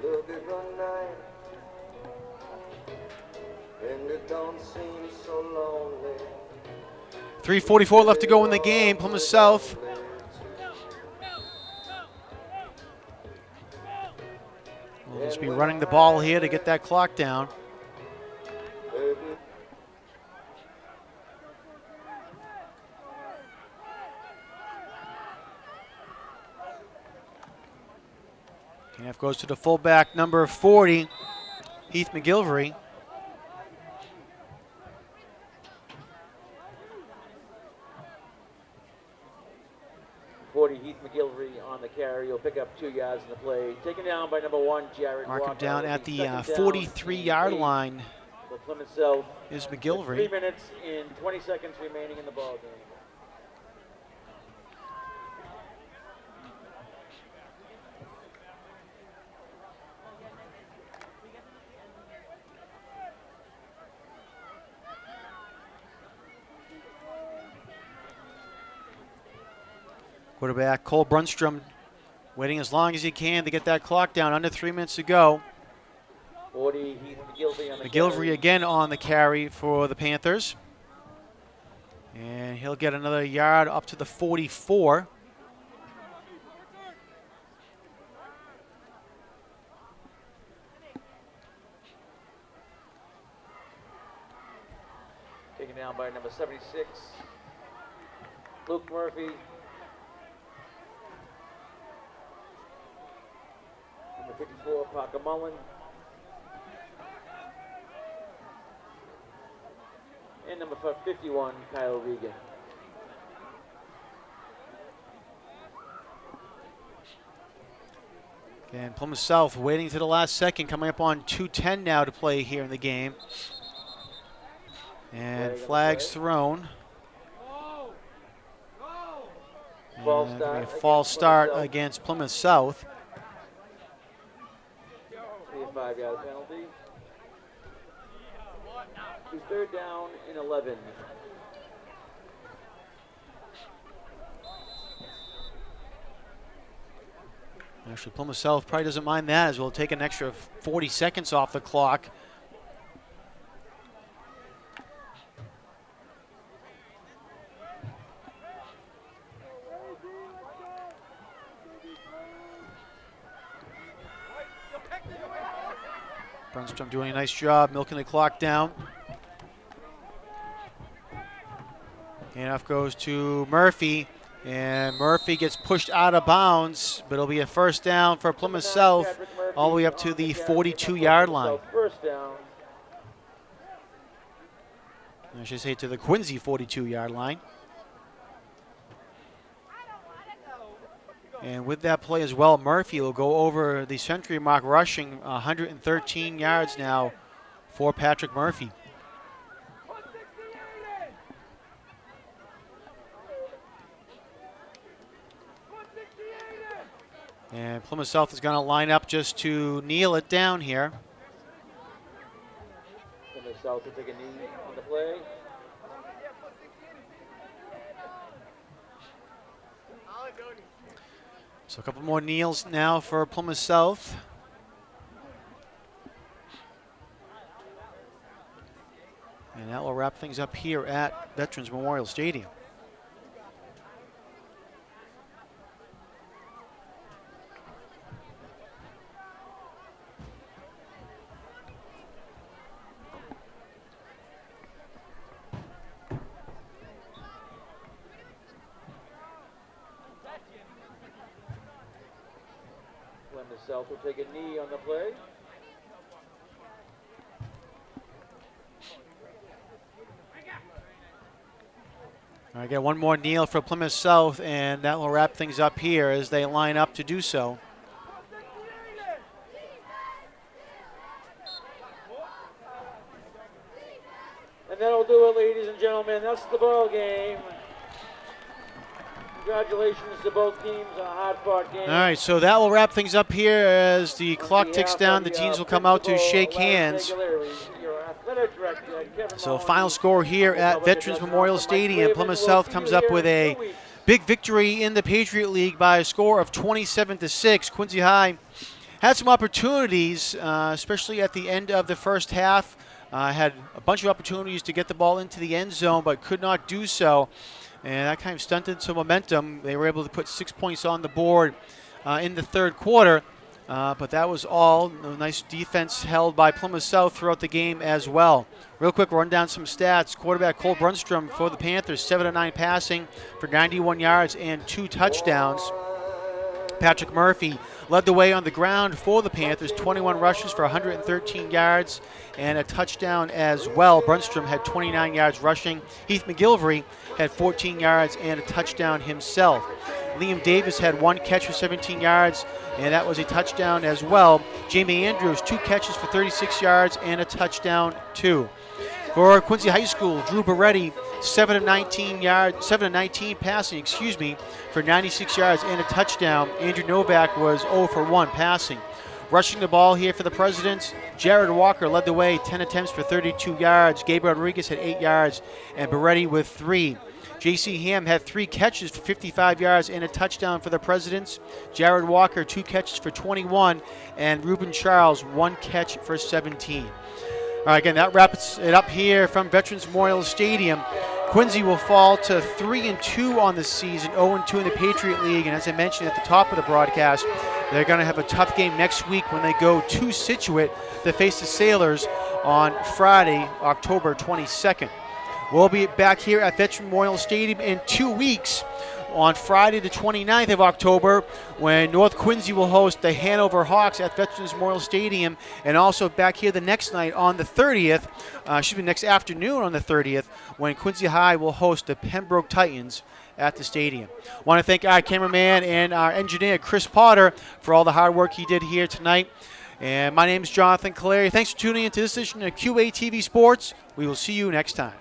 Look at the night, and it don't seem so lonely.
3:44 left to go in the game. Plymouth South will just be running the ball here to get that clock down. Gonna have Off goes to the fullback, number 40, Heath McGilvery.
Heath McGilvery on the carry. He'll pick up 2 yards in the play. Taken down by number 1, Jared
Mark him
Walker.
down at the
Second down
43-yard
and 8
line
for Plymouth South.
is
With
McGilvery.
3 minutes and 20 seconds remaining in the ball game.
Quarterback Cole Brunstrom waiting as long as he can to get that clock down. Under 3 minutes to go.
40, Heath McGilvery on the
McGilvery
carry.
again on the carry for the Panthers. And he'll get another yard up to the 44.
Taken down by number 76, Luke Murphy. Number 54, Parker Mullen. And number 51, Kyle Regan.
And Plymouth South waiting to the last second, coming up on 2:10 now to play here in the game. And flags thrown.
False
And
start
a
against
false start
Plymouth South.
against Plymouth South.
Be a 5-yard penalty. To 3rd down and 11.
Actually, Plymouth South probably doesn't mind that, as we'll take an extra 40 seconds off the clock. Brunstrom doing a nice job milking the clock down. Handoff goes to Murphy, and Murphy gets pushed out of bounds, but it'll be a first down for Plymouth South,
Patrick Murphy
all the way up to
on
the
carry.
42-yard line.
South first down.
I should say to the Quincy 42-yard line. And with that play as well, Murphy will go over the century mark rushing, 113 yards now for Patrick Murphy. And Plymouth South is going to line up just to kneel it down here.
Plymouth South will take a knee on the play.
So a couple more kneels now for Plymouth South. And that will wrap things up here at Veterans Memorial Stadium.
Plymouth South will take a knee on the play.
All right, get one more kneel for Plymouth South, and that will wrap things up here as they line up to do so.
And that'll do it, ladies and gentlemen. That's the ball game. Congratulations to both teams on a hard-fought game.
All right, so that will wrap things up here as the clock ticks down. The teams will come out to shake hands. So final score here at Veterans Memorial Stadium. Plymouth South comes up with a big victory in the Patriot League by a score of 27-6. Quincy High had some opportunities, especially at the end of the first half. Had a bunch of opportunities to get the ball into the end zone, but could not do so. And that kind of stunted some momentum. They were able to put 6 points on the board in the third quarter. But that was all. A nice defense held by Plymouth South throughout the game as well. Real quick, run down some stats. Quarterback Cole Brunstrom for the Panthers, 7 of 9 passing for 91 yards and 2 touchdowns. Patrick Murphy led the way on the ground for the Panthers, 21 rushes for 113 yards and a touchdown as well. Brunstrom had 29 yards rushing. Heath McGilvery had 14 yards and a touchdown himself. Liam Davis had 1 catch for 17 yards, and that was a touchdown as well. Jamie Andrews, 2 catches for 36 yards and a touchdown too. For Quincy High School, Drew Beretti, 7 of 19 passing, for 96 yards and a touchdown. Andrew Novak was 0 for 1 passing. Rushing the ball here for the Presidents, Jared Walker led the way, 10 attempts for 32 yards. Gabriel Rodriguez had 8 yards, and Beretti with 3. J.C. Ham had 3 catches for 55 yards and a touchdown for the Presidents. Jared Walker, 2 catches for 21, and Ruben Charles, 1 catch for 17. All right, again, that wraps it up here from Veterans Memorial Stadium. Quincy will fall to 3-2 on the season, 0-2 in the Patriot League, and as I mentioned at the top of the broadcast, they're going to have a tough game next week when they go to Scituate to face the Sailors on Friday, October 22nd. We'll be back here at Veterans Memorial Stadium in 2 weeks on Friday the 29th of October when North Quincy will host the Hanover Hawks at Veterans Memorial Stadium, and also back here the next night on the 30th, next afternoon on the 30th, when Quincy High will host the Pembroke Titans at the stadium. I want to thank our cameraman and our engineer, Chris Potter, for all the hard work he did here tonight. And my name is Jonathan Caleri. Thanks for tuning in to this edition of QATV Sports. We will see you next time.